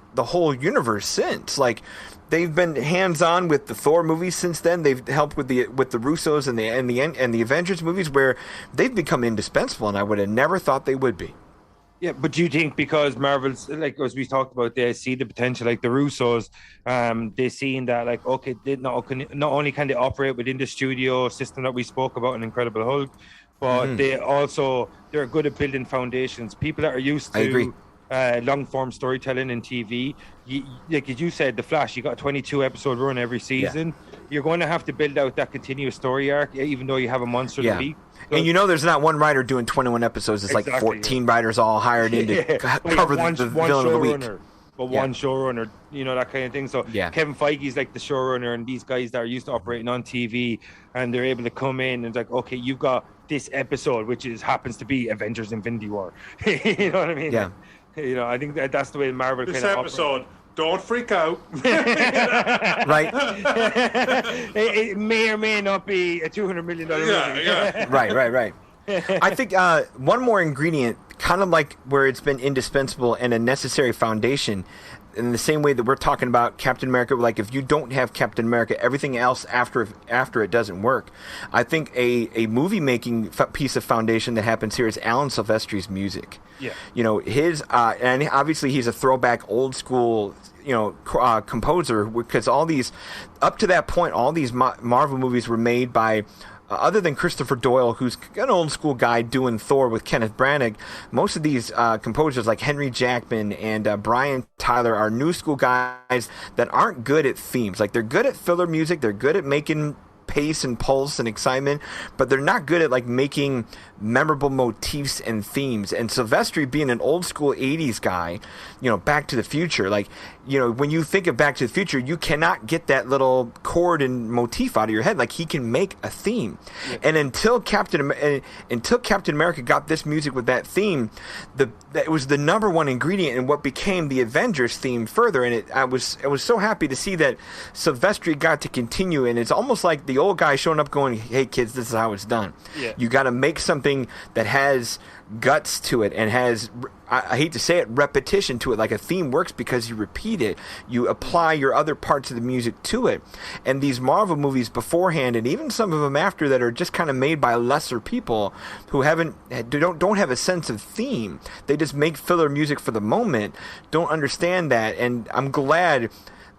universe since. Like, they've been hands-on with the Thor movies since then. They've helped with the Russos and the Avengers movies, where they've become indispensable, and I would have never thought they would be. Yeah, but do you think because Marvel's, like, as we talked about, they see the potential, like the Russos, they seen that, like, okay, they not only can they operate within the studio system that we spoke about in Incredible Hulk, but they're good at building foundations. People that are used to long form storytelling in TV, like as you said, The Flash, you got a 22 episode run every season. You're going to have to build out that continuous story arc, even though you have a monster to beat. And there's not one writer doing 21 episodes. It's like 14 writers all hired in to cover the villain of the week. But one showrunner, that kind of thing. So Kevin Feige's like the showrunner, and these guys that are used to operating on TV, and they're able to come in and it's like, okay, you've got this episode, which happens to be Avengers Infinity War. You know what I mean? Yeah. I think that's the way Marvel this kind of episode. Don't freak out. Right. It may or may not be a $200 million movie. Right. I think one more ingredient, kind of like where it's been indispensable and a necessary foundation, in the same way that we're talking about Captain America, like if you don't have Captain America, everything else after it doesn't work. I think a movie making piece of foundation that happens here is Alan Silvestri's music. Yeah. His and obviously he's a throwback old school composer, because all these up to that point, all these Marvel movies were made by other than Christopher Doyle, who's an old school guy doing Thor with Kenneth Branagh, most of these composers like Henry Jackman and Brian Tyler are new school guys that aren't good at themes. Like, they're good at filler music, they're good at making pace and pulse and excitement, but they're not good at like making memorable motifs and themes. And Silvestri, being an old school 80s guy, Back to the Future, like, when you think of Back to the Future, you cannot get that little chord and motif out of your head. Like, he can make a theme. Yeah. And until Captain America got this music with that theme, it was the number one ingredient in what became the Avengers theme further. And I was so happy to see that Silvestri got to continue. And it's almost like the old guy showing up going, hey kids, this is how it's done. Yeah. You got to make something that has guts to it and has, I hate to say it, repetition to it. Like, a theme works because you repeat it. You apply your other parts of the music to it. And these Marvel movies beforehand, and even some of them after, that are just kind of made by lesser people who don't have a sense of theme. They just make filler music for the moment, don't understand that. And I'm glad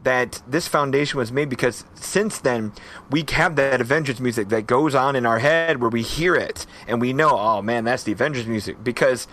that this foundation was made, because since then we have that Avengers music that goes on in our head where we hear it and we know, oh man, that's the Avengers music. Because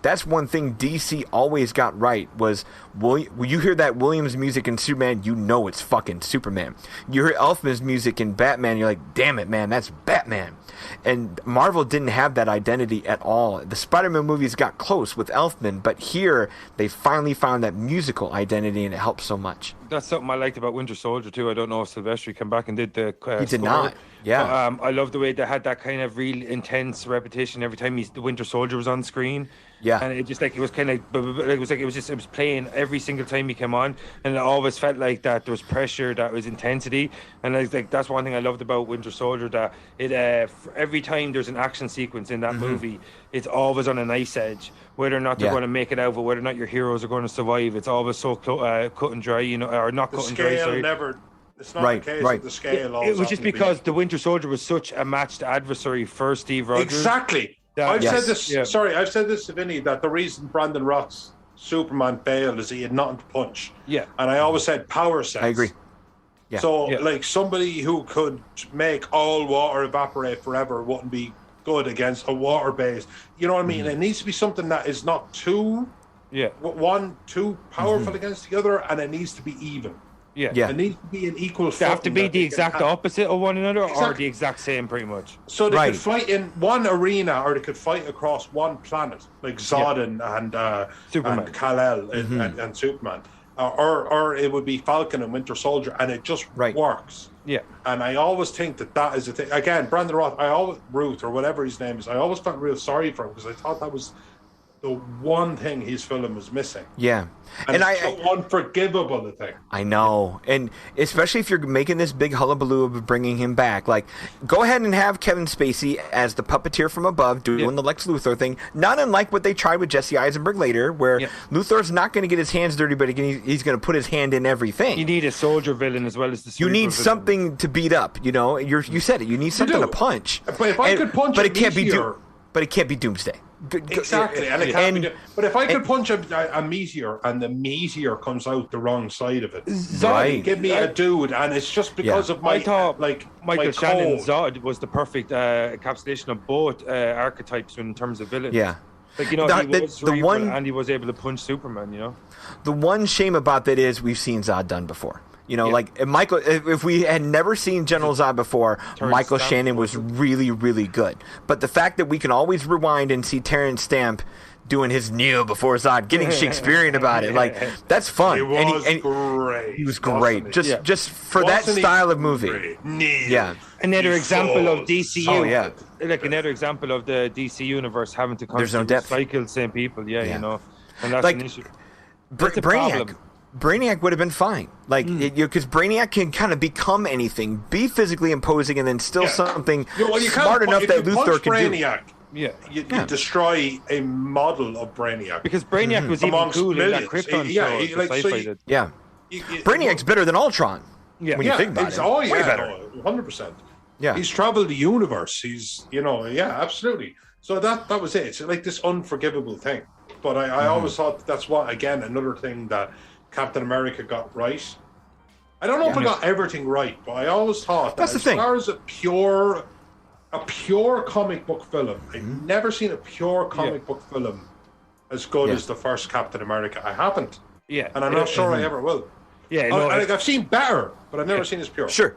that's one thing DC always got right, was when you hear that Williams music in Superman, you know it's fucking Superman. You hear Elfman's music in Batman, you're like, damn it, man, that's Batman. And Marvel didn't have that identity at all. The Spider-Man movies got close with Elfman, but here they finally found that musical identity, and it helps so much. That's something I liked about Winter Soldier too. I don't know if Silvestri came back and did the he did not. Yeah. But, I love the way they had that kind of real intense repetition every time the Winter Soldier was on screen. Yeah. And it just like, it was kind of, it was playing every single time he came on, and it always felt like that there was pressure, that was intensity. And like that's one thing I loved about Winter Soldier, that it every time there's an action sequence in that movie, it's always on a nice edge. Whether or not they're going to make it out, but whether or not your heroes are going to survive, it's always so cut and dry, or not cut and dry. It's not the case with the scale. It was just because the Winter Soldier was such a matched adversary for Steve Rogers. Exactly. I've said this. Sorry, I've said this to Vinny, that the reason Brandon Roth's Superman failed is he had nothing to punch. Yeah. And I always said power sense. I agree. Yeah. So, like, somebody who could make all water evaporate forever wouldn't be good against a water base. You know what I mean? It needs to be something that is not too powerful against the other, and it needs to be even. Yeah. It needs to be an equal. They have to be the exact opposite of one another, or the exact same, pretty much. So they could fight in one arena, or they could fight across one planet, like Zodin and Superman, and Kal-El and Superman, or it would be Falcon and Winter Soldier, and it just works. Yeah. And I always think that is a thing. Again, Brandon Roth, Ruth or whatever his name is, I always felt real sorry for him, because I thought that was the one thing his film was missing. Yeah. And it's so unforgivable, the thing. I know. And especially if you're making this big hullabaloo of bringing him back. Like, go ahead and have Kevin Spacey as the puppeteer from above doing the Lex Luthor thing. Not unlike what they tried with Jesse Eisenberg later, where Luthor's not going to get his hands dirty, but he's going to put his hand in everything. You need a soldier villain as well as the You need something to beat up, you know? You said it. You need something to punch. But if I could punch but a it can't meteor... But it can't be Doomsday. Exactly, and it can't be. But if I could punch a meteor and the meteor comes out the wrong side of it, right? Give me a dude, and it's just because of my. I thought Michael Shannon code. Zod was the perfect encapsulation of both archetypes in terms of villain. Yeah, like he was cerebral and he was able to punch Superman. You know, the one shame about that is we've seen Zod done before. You know, like if we had never seen General Zod before, Michael Shannon was really, really good. But the fact that we can always rewind and see Terrence Stamp doing his Neo before Zod, getting Shakespearean about it, like that's fun. It was great. He was great. Just for that style of movie. Yeah. Another example of DCU. Oh yeah. Like another example of the DC universe having to constantly recycle the same people. Yeah, you know, and that's an issue. That's a problem. Brainiac would have been fine, like because Brainiac can kind of become anything, be physically imposing, and then still something smart enough that Luthor can do. You destroy a model of Brainiac because Brainiac was even cool in that Krypton show. Brainiac's better than Ultron. Yeah, when you think about it, way better, 100%. Yeah, he's traveled the universe. He's absolutely. So that was it. It's like this unforgivable thing. But I always thought that's another thing that Captain America got right. I don't know if I got everything right, but I always thought that as far as a pure comic book film, I've never seen a pure comic book film as good as the first Captain America. I haven't. Yeah. And I'm not sure I ever will. Yeah. No, I've seen better, but I've never seen as pure. Sure.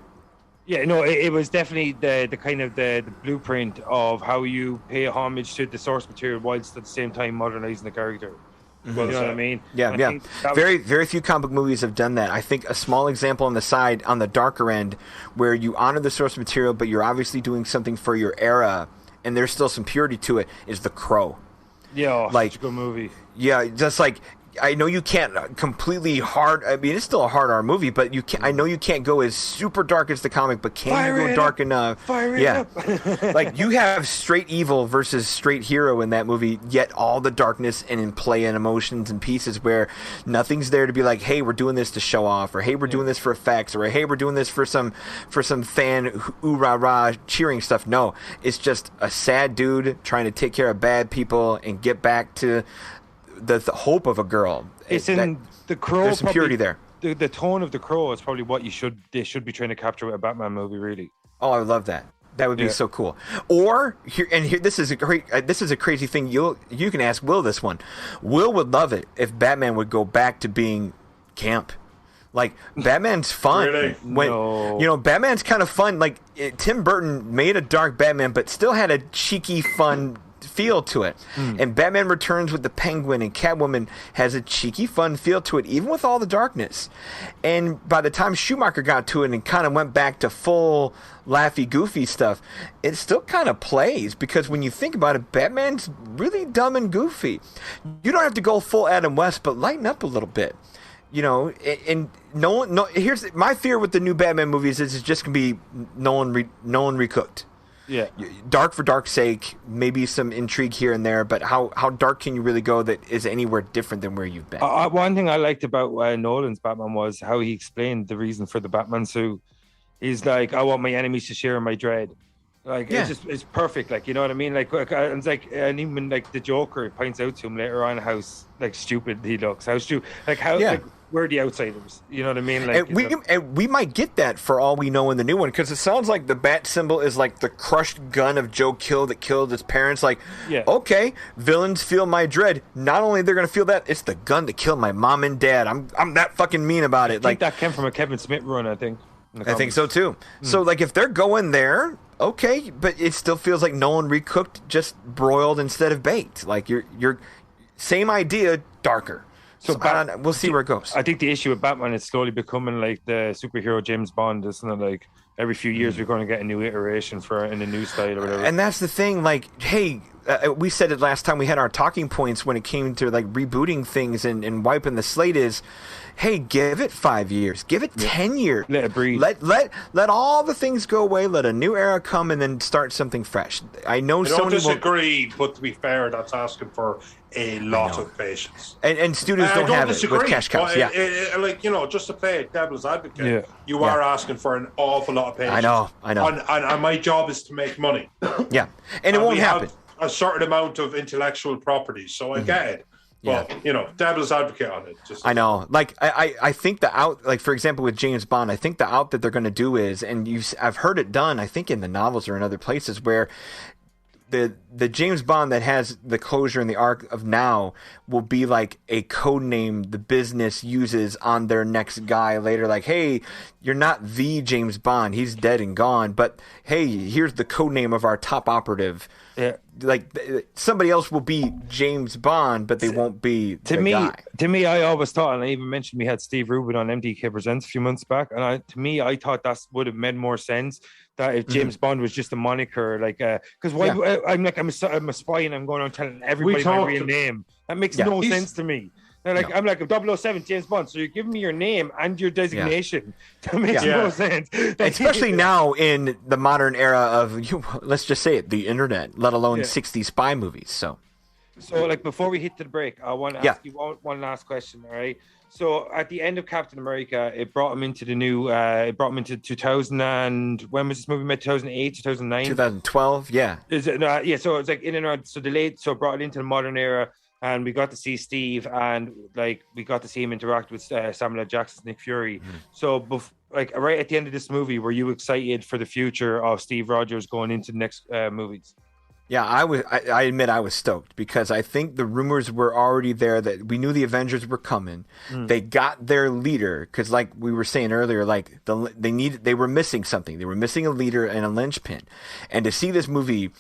Yeah, no, it was definitely the kind of the blueprint of how you pay homage to the source material whilst at the same time modernizing the character. Well, you know what I mean? Yeah. Very few comic book movies have done that. I think a small example on the side, on the darker end, where you honor the source material, but you're obviously doing something for your era, and there's still some purity to it, is The Crow. Yeah, such a good movie. Yeah, just like... I know you can't completely hard. I mean, it's still a hard R movie, but you can. I know you can't go as super dark as the comic, but can you go dark enough? Fire it up. Like you have straight evil versus straight hero in that movie, yet all the darkness and in play and emotions and pieces where nothing's there to be like, hey, we're doing this to show off, or hey, we're doing this for effects, or hey, we're doing this for some fan ooh rah rah cheering stuff. No, it's just a sad dude trying to take care of bad people and get back to the hope of a girl. It's in The Crow. There's some purity there. The tone of The Crow is probably what they should be trying to capture with a Batman movie, really. Oh, I would love that. That would be so cool. Or here, this is a crazy thing. You can ask Will this one. Will would love it if Batman would go back to being camp. Like Batman's fun. Really? Batman's kind of fun. Like Tim Burton made a dark Batman, but still had a cheeky, fun feel to it. And Batman Returns with the Penguin and Catwoman has a cheeky, fun feel to it, even with all the darkness. And by the time Schumacher got to it and kind of went back to full laughy, goofy stuff, it still kind of plays, because when you think about it, Batman's really dumb and goofy. You don't have to go full Adam West, but lighten up a little bit. You know, and here's my fear with the new Batman movies is it's just gonna be Nolan recooked. Yeah, dark for dark's sake, maybe some intrigue here and there, but how dark can you really go that is anywhere different than where you've been? One thing I liked about Nolan's Batman was how he explained the reason for the Batman suit. He's like, I want my enemies to share my dread. Like it's perfect. Like, you know what I mean? Like, it's like, and even like the Joker points out to him later on how like stupid he looks. How stupid, like how like, we're the outsiders. You know what I mean? Like, and we might get that for all we know in the new one, because it sounds like the bat symbol is like the crushed gun of Joe Kill that killed his parents. Like, okay, villains feel my dread. Not only they're gonna feel that, it's the gun that killed my mom and dad. I'm that fucking mean about it. I think that came from a Kevin Smith run. I think so too. So like if they're going there, okay, but it still feels like Nolan recooked, just broiled instead of baked. Like you're same idea, darker. So we'll see where it goes. I think the issue with Batman is slowly becoming like the superhero James Bond, isn't it? Like every few years we're going to get a new iteration for in a new style or whatever. And that's the thing, like, hey, we said it last time we had our talking points when it came to like rebooting things and wiping the slate is, hey, give it 5 years, give it 10 years, Let it breathe. Let all the things go away, let a new era come, and then start something fresh. I know I don't Sony disagree, but to be fair, that's asking for a lot of patience. and studios don't have disagree, it with cash cows. but Yeah, like, you know, just to play it devil's advocate, you are asking for an awful lot of patience. I know. And my job is to make money. yeah, and it won't we happen. have a certain amount of intellectual property, so I get it. But, you know, devil's advocate on it. Just, I know. Like, I think like, for example, with James Bond, I think the out that they're going to do is, and I've heard it done, I think in the novels or in other places, where the James Bond that has the closure and the arc of now will be like a code name the business uses on their next guy later. Like, hey, you're not the James Bond. He's dead and gone. But, hey, here's the code name of our top operative. Yeah. Like, somebody else will be James Bond, but they won't be the guy. To me, I always thought, and I even mentioned we had Steve Rubin on MDK Presents a few months back, and I thought that would have made more sense that if James Bond was just a moniker, like, because I'm a spy and I'm going on telling everybody my real name. That makes no sense to me. I'm like 007 James Bond, so you're giving me your name and your designation. That makes no sense. Especially now in the modern era of, let's just say it, the internet, let alone 60 spy movies. So like, before we hit to the break, I want to ask you one last question. All right. So at the end of Captain America, it brought him into the new. It brought him into 2000 and when was this movie made? 2008, 2009, 2012. Yeah. Is it? Yeah. So it's like in and around. So delayed. So it brought it into the modern era. And we got to see Steve, and like we got to see him interact with Samuel L. Jackson's Nick Fury. So, like right at the end of this movie, were you excited for the future of Steve Rogers going into the next movies? Yeah, I admit I was stoked because I think the rumors were already there that we knew the Avengers were coming. They got their leader because, like we were saying earlier, like they were missing something. They were missing a leader and a linchpin, and to see this movie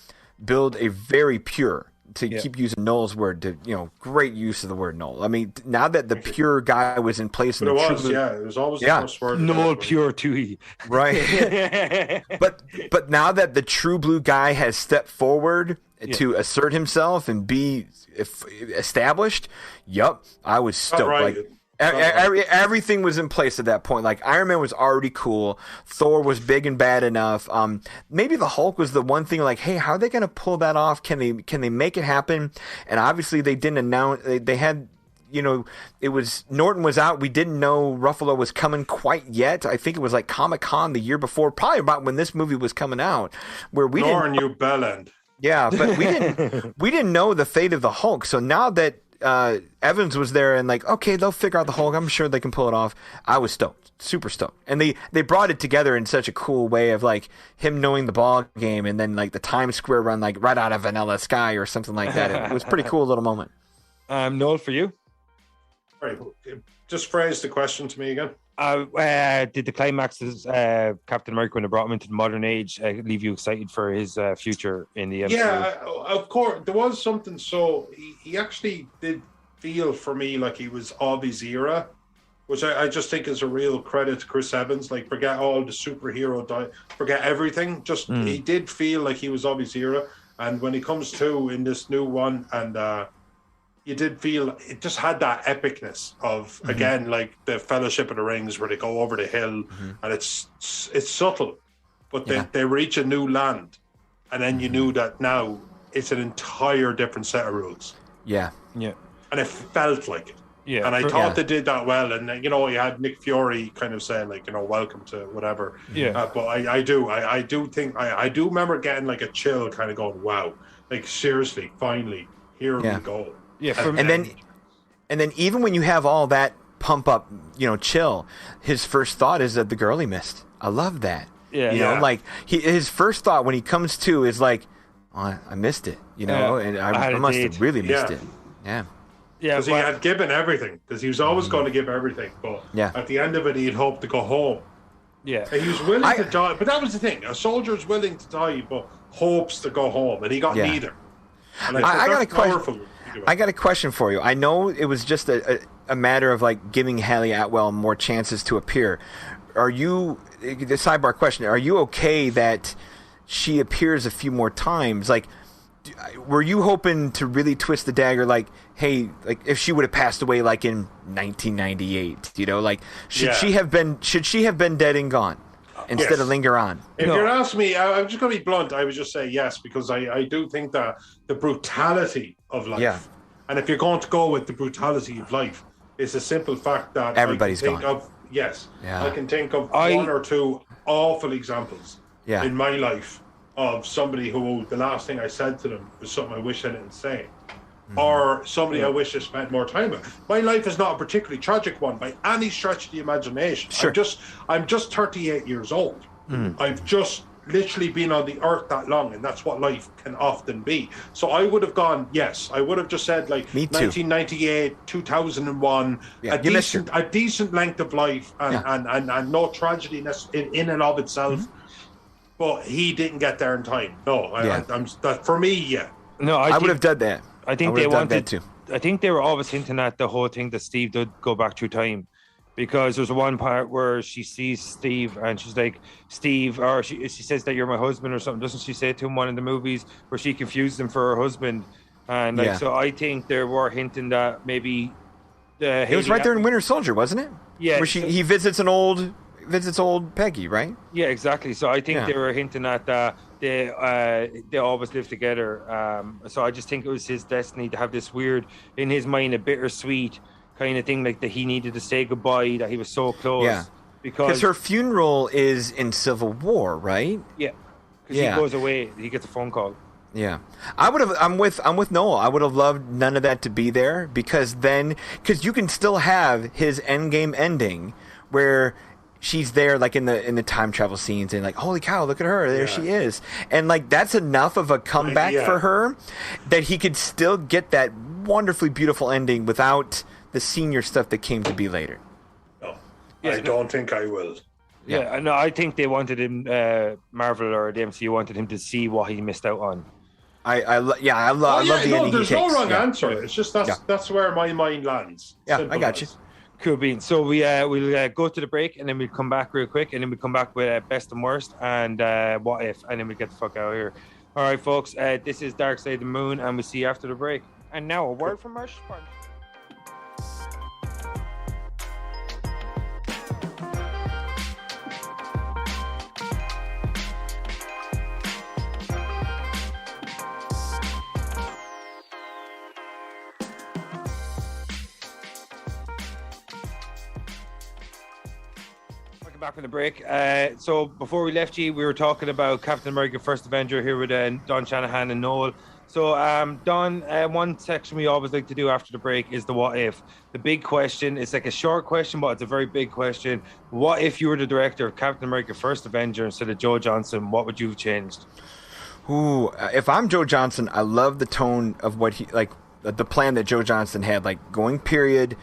build a very pure. To keep using Noel's word, great use of the word Noel. I mean, now that the pure guy was in place, but it was always the first word. Noel pure too, right? but now that the true blue guy has stepped forward to assert himself and be established, I was stoked. Right. Like everything was in place at that point. Like Iron Man was already cool. Thor was big and bad enough. Maybe the Hulk was the one thing. Like, hey, how are they going to pull that off? Can they make it happen? And obviously, they didn't announce. They had. It was Norton was out. We didn't know Ruffalo was coming quite yet. I think it was like Comic-Con the year before, probably about when this movie was coming out, where we didn't. New Bellend. Yeah, but we didn't know the fate of the Hulk. So now that Evans was there and like, okay, they'll figure out the Hulk. I'm sure they can pull it off. I was stoked, super stoked. And they brought it together in such a cool way of like him knowing the ball game and then like the Times Square run, like right out of Vanilla Sky or something like that. It was a pretty cool little moment. Noel, for you? All right, just phrase the question to me again. Did the climax of Captain America when they brought him into the modern age leave you excited for his future in the MCU? Yeah, of course. There was something. So he actually did feel for me like he was of his era, which I just think is a real credit to Chris Evans. Like, forget all the superhero, forget everything. Just he did feel like he was of his era. And when he comes to in this new one, and you did feel it just had that epicness of again like the Fellowship of the Rings where they go over the hill and it's subtle, but they reach a new land, and then you knew that now it's an entire different set of rules. Yeah, and it felt like it. Yeah, and I thought they did that well, and you had Nick Fury kind of saying like welcome to whatever. Yeah, but I do think I do remember getting like a chill, kind of going wow, like seriously, finally here we go. Yeah, and then even when you have all that pump up, chill, his first thought is that the girl he missed. I love that. Yeah, like his first thought when he comes to is like, oh, I missed it, and I must have really missed it. Yeah, because he had given everything, because he was always going to give everything, but at the end of it, he'd hoped to go home. Yeah, and he was willing to die, but that was the thing: a soldier's willing to die, but hopes to go home, and he got neither. And I got a question. I got a question for you. I know it was just a matter of like giving Haley Atwell more chances to appear. Are you, the sidebar question, are you okay that she appears a few more times? Like, were you hoping to really twist the dagger, like, hey, like if she would have passed away like in 1998, you know, like should she have been dead and gone instead of linger on? If you're asking me, I'm just going to be blunt. I would just say yes, because I do think that the brutality of life, and if you're going to go with the brutality of life, it's a simple fact that everybody's I can think gone. of. Yes, I can think of one or two awful examples in my life of somebody who the last thing I said to them was something I wish I didn't say. Or somebody I wish I spent more time with. My life is not a particularly tragic one by any stretch of the imagination. Sure. I'm just 38 years old. I've just literally been on the earth that long, and that's what life can often be. So I would have gone, yes. I would have just said like 1998, 2001, a decent length of life, and no tragedy in and of itself. But he didn't get there in time. No, I'm that for me. No, I would have done that. I think they wanted to. I think they were always hinting at the whole thing that Steve did go back through time, because there's one part where she sees Steve and she's like, Steve, or she says that you're my husband or something. Doesn't she say it to him one of the movies where she confused him for her husband? And like, so I think they were hinting that maybe it was right there in Winter Soldier, wasn't it? Yeah. Where he visits old Peggy, right? Yeah, exactly. So I think they were hinting at that. They always live together. So I just think it was his destiny to have this weird, in his mind, a bittersweet kind of thing, like that he needed to say goodbye, that he was so close. Yeah. Because her funeral is in Civil War, right? Yeah. Because he goes away, he gets a phone call. Yeah, I'm with Noel. I would have loved none of that to be there, because you can still have his Endgame ending where she's there, like in the time travel scenes, and like, holy cow, look at her, there she is, and like that's enough of a comeback for her that he could still get that wonderfully beautiful ending without the senior stuff that came to be later. No, I don't think I will. Yeah, no, I think they wanted him, Marvel or the MCU wanted him to see what he missed out on. I love the ending. There's no wrong answer. It's just that's where my mind lands. Yeah, Simple I got you. Cool beans. So we'll go to the break, and then we'll come back real quick, and then we'll come back with best and worst and what if, and then we get the fuck out of here. All right, folks. This is Darkseid the Moon, and we'll see you after the break. And now a word from our sponsor. Back from the break. So before we left you, we were talking about Captain America First Avenger here with Don Shanahan and Noel. So Don, one section we always like to do after the break is the what if. The big question, it's like a short question, but it's a very big question. What if you were the director of Captain America First Avenger instead of Joe Johnston? What would you have changed? Ooh, if I'm Joe Johnston, I love the tone of what he, like the plan that Joe Johnston had, like going period,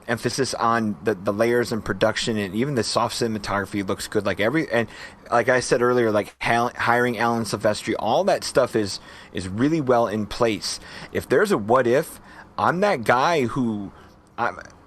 emphasis on the layers and production, and even the soft cinematography looks good. And like I said earlier, like hiring Alan Silvestri, all that stuff is really well in place. If there's a what if, I'm that guy who,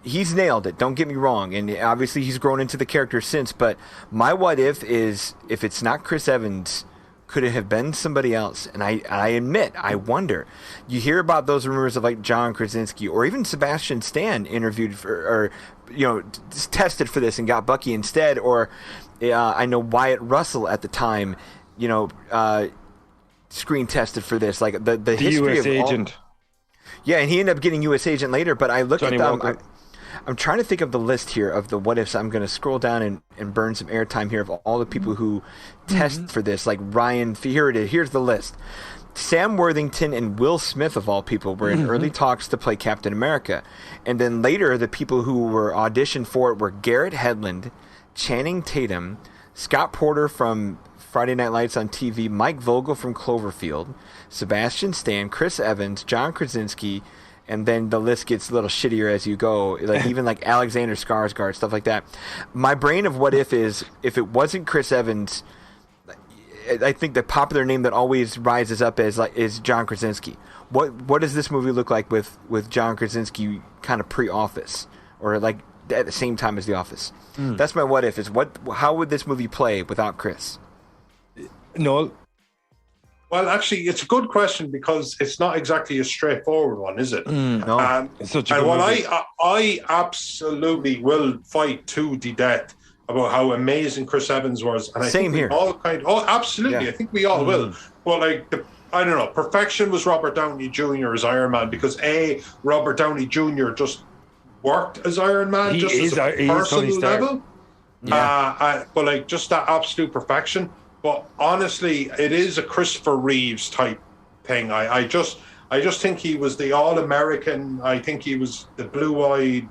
he's nailed it. Don't get me wrong, and obviously he's grown into the character since. But my what if is, if it's not Chris Evans, could it have been somebody else? And I admit, I wonder. You hear about those rumors of like John Krasinski or even Sebastian Stan interviewed for, or tested for this and got Bucky instead. Or I know Wyatt Russell at the time, screen tested for this. Like the history US of agent. Yeah, and he ended up getting US agent later. But I look Johnny at them. Walker. I'm trying to think of the list here of the what ifs. I'm going to scroll down and burn some airtime here of all the people who test for this. Like Ryan, here it is. Here's the list. Sam Worthington and Will Smith, of all people, were in early talks to play Captain America. And then later, the people who were auditioned for it were Garrett Hedlund, Channing Tatum, Scott Porter from Friday Night Lights on TV, Mike Vogel from Cloverfield, Sebastian Stan, Chris Evans, John Krasinski, and then the list gets a little shittier as you go. Like even like Alexander Skarsgård, stuff like that. My brain of what if is, if it wasn't Chris Evans, I think the popular name that always rises up is John Krasinski. What does this movie look like with John Krasinski kind of pre-Office, or like at the same time as The Office? That's my what if. How would this movie play without Chris? Noel? Well, actually, it's a good question because it's not exactly a straightforward one, is it? No. It's such a And good well, movie. I absolutely will fight to the death about how amazing Chris Evans was, and I Same think here. we all absolutely. Yeah. I think we all will. Well, like I don't know, perfection was Robert Downey Jr. as Iron Man because Robert Downey Jr. just worked as Iron Man, He just is as a Tony personal Stark. level. Yeah. But like just that absolute perfection. But honestly, it is a Christopher Reeves type thing. I just think he was the all-American. I think he was the blue-eyed,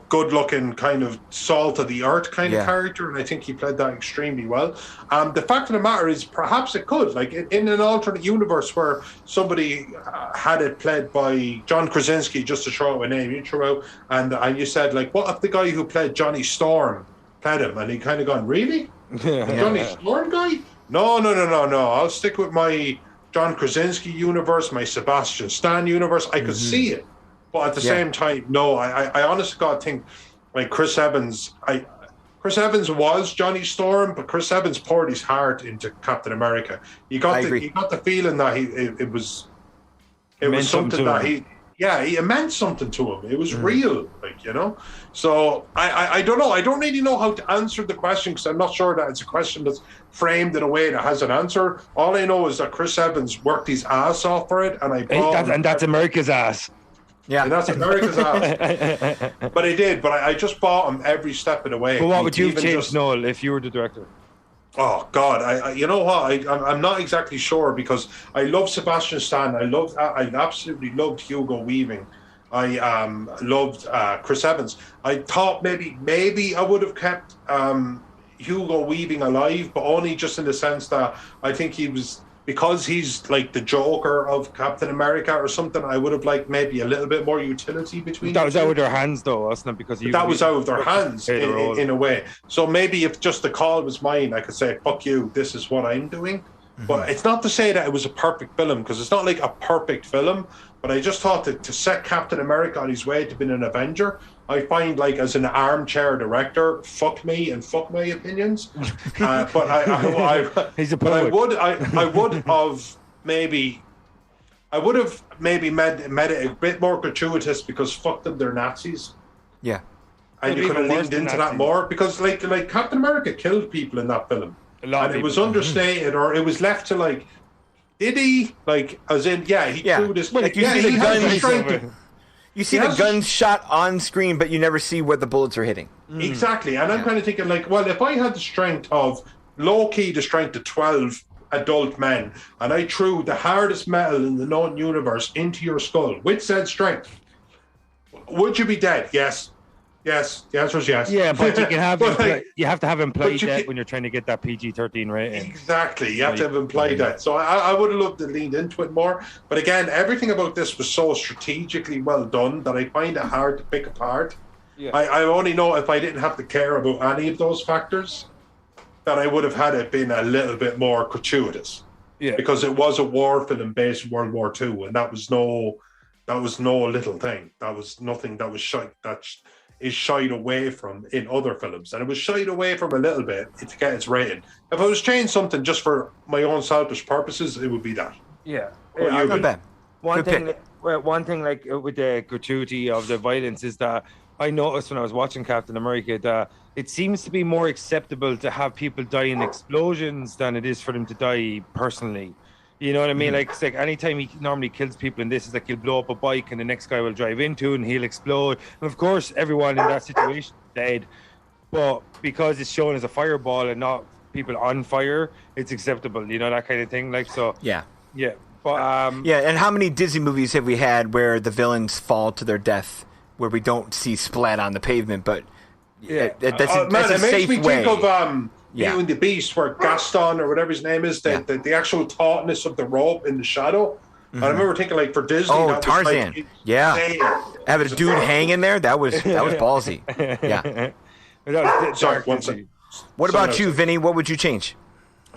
good-looking kind of salt of the earth kind of character, and I think he played that extremely well. The fact of the matter is, perhaps it could, like in an alternate universe where somebody had it played by John Krasinski, just to throw out a name, you threw out, and you said, like, what if the guy who played Johnny Storm played him? And he kind of gone, really? Johnny Storm guy? No. I'll stick with my John Krasinski universe, my Sebastian Stan universe. I could see it. But at the same time, no, I honestly God think like Chris Evans was Johnny Storm, but Chris Evans poured his heart into Captain America. You got the feeling that it was something that it meant something to him. It was real, So I don't know. I don't really know how to answer the question because I'm not sure that it's a question that's framed in a way that has an answer. All I know is that Chris Evans worked his ass off for it, and that's America's ass. Yeah, and that's America's ass. But I did. But I just bought him every step of the way. But what would you change, Noel, if you were the director? Oh God, I you know what? I'm not exactly sure because I love Sebastian Stan. I absolutely loved Hugo Weaving. I loved Chris Evans. I thought maybe I would have kept Hugo Weaving alive, but only just in the sense that I think he was, because he's like the Joker of Captain America or something, I would have liked maybe a little bit more utility between That was out of their hands, though, wasn't it? Because that was out of their hands in a way. So maybe if just the call was mine, I could say, fuck you, this is what I'm doing. But it's not to say that it was a perfect film, because it's not like a perfect film. But I just thought that to set Captain America on his way to being an Avenger, I find, like, as an armchair director, fuck me and fuck my opinions. But He's a but I poet. would have maybe made it a bit more gratuitous because fuck them, they're Nazis. Yeah. And you Maybe could have even worse leaned than into Nazis. that more because like Captain America killed people in that film. A lot of And it was people. understated, or it was left to like, did he? Like, as in, he threw this. Like, you yeah, see he the has gun the strength to- You see He the has- guns shot on screen, but you never see where the bullets are hitting. Exactly. And I'm kind of thinking, like, well, if I had the strength of, low-key the strength of 12 adult men, and I threw the hardest metal in the known universe into your skull with said strength, would you be dead? Yes. Yes. The answer is yes. Yeah, but you can have But, like, you have to have implied but you death can- when you're trying to get that PG-13 rating. Exactly. You have to have implied that. So I would have loved to lean into it more. But again, everything about this was so strategically well done that I find it hard to pick apart. Yeah. I only know if I didn't have to care about any of those factors, that I would have had it been a little bit more gratuitous. Yeah. Because it was a war film based in World War II, and that was no little thing. That was nothing that was is shied away from in other films, and it was shied away from a little bit to get its rating. If I was changing something just for my own selfish purposes, it would be that. Yeah. Well, I you- Not bad. One Good thing, pick. one thing, like with the gratuity of the violence, is that I noticed when I was watching Captain America that it seems to be more acceptable to have people die in explosions than it is for them to die personally. You know what I mean? Like, it's like anytime he normally kills people in this, is like he'll blow up a bike and the next guy will drive into it and he'll explode. And of course, everyone in that situation is dead. But because it's shown as a fireball and not people on fire, it's acceptable. You know, that kind of thing. Like, so Yeah. yeah. But Yeah, and how many Disney movies have we had where the villains fall to their death, where we don't see splat on the pavement, but Yeah. that's Man, a it makes safe me way. think of Yeah. Beauty and the Beast, where Gaston or whatever his name is, the actual tautness of the rope in the shadow. And I remember thinking, like, for Disney, Oh, that was, Tarzan. like, Yeah. insane. Having a dude hanging there, that was ballsy. Yeah. that was Sorry, dark one Disney. second. What about Someone you, Vinny? What would you change?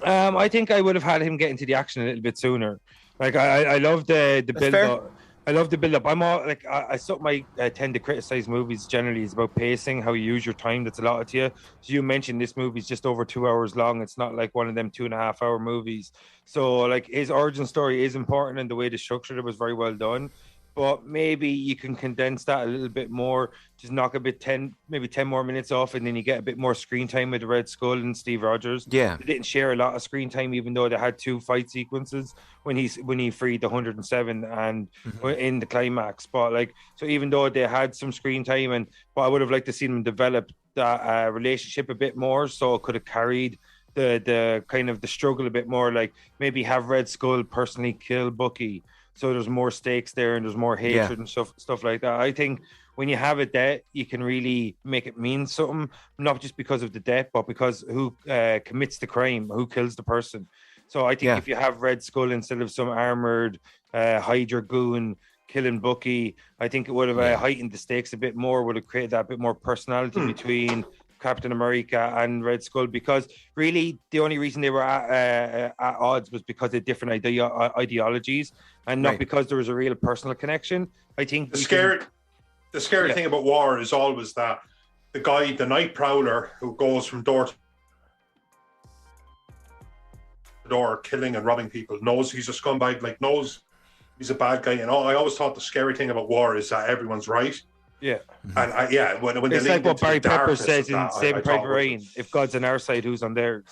I think I would have had him get into the action a little bit sooner. Like I love the build fair. up. I love the build up. I'm all like something I tend to criticize movies generally is about pacing, how you use your time that's allotted to you. So you mentioned this movie's just over 2 hours long. It's not like one of them 2.5 hour movies. So like his origin story is important and the way they structured it was very well done. But maybe you can condense that a little bit more, just knock maybe 10 more minutes off, and then you get a bit more screen time with the Red Skull and Steve Rogers. Yeah. They didn't share a lot of screen time, even though they had 2 fight sequences when he freed the 107 and in the climax. But like, so even though they had some screen time, but I would have liked to see them develop that relationship a bit more, so it could have carried the kind of the struggle a bit more. Like maybe have Red Skull personally kill Bucky. So there's more stakes there and there's more hatred and stuff like that. I think when you have a death, you can really make it mean something, not just because of the death, but because who commits the crime, who kills the person. So I think if you have Red Skull instead of some armored Hydra goon killing Bucky, I think it would have heightened the stakes a bit more, would have created that bit more personality between Captain America and Red Skull, because really the only reason they were at odds was because of different ideologies and not because there was a real personal connection. I think the scary thing about war is always that the guy, the night prowler who goes from door to door killing and robbing people, knows he's a scumbag, like knows he's a bad guy. And I always thought the scary thing about war is that everyone's right. Yeah, and when it's they like what Barry Pepper says in that, Saving Private Ryan: "If God's on our side, who's on theirs?"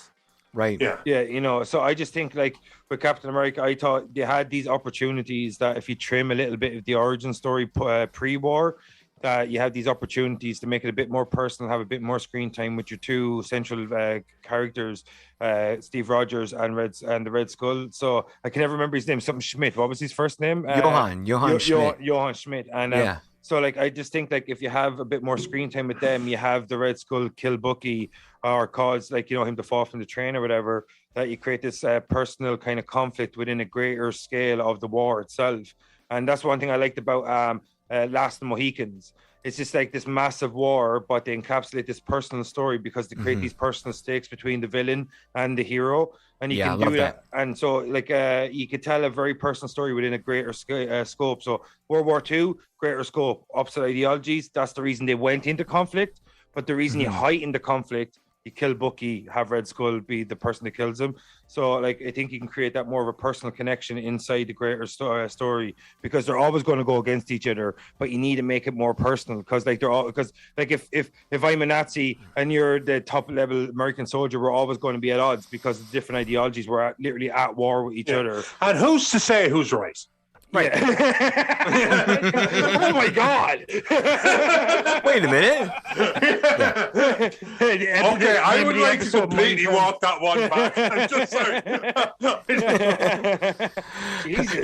Right. Yeah. You know, so I just think like with Captain America, I thought they had these opportunities that if you trim a little bit of the origin story pre-war, that you have these opportunities to make it a bit more personal, have a bit more screen time with your 2 central characters, Steve Rogers and the Red Skull. So I can never remember his name. Something Schmidt. What was his first name? Johann Schmidt. Johann Schmidt. And so like I just think like if you have a bit more screen time with them, you have the Red Skull kill Bucky or cause like him to fall from the train or whatever, that you create this personal kind of conflict within a greater scale of the war itself. And that's one thing I liked about Last of the Mohicans. It's just like this massive war, but they encapsulate this personal story because they create these personal stakes between the villain and the hero, and you can do that. And so, like, you could tell a very personal story within a greater scope. So, World War II, greater scope, opposite ideologies. That's the reason they went into conflict. But the reason you heighten the conflict, you kill Bucky, have Red Skull be the person that kills him. So, like, I think you can create that more of a personal connection inside the greater story, because they're always going to go against each other, but you need to make it more personal, because, like, if I'm a Nazi and you're the top level American soldier, we're always going to be at odds because of different ideologies. We're literally at war with each other. And who's to say who's right? Right. Oh my God! Wait a minute. Okay, I would like to completely walk that one back. I'm just sorry.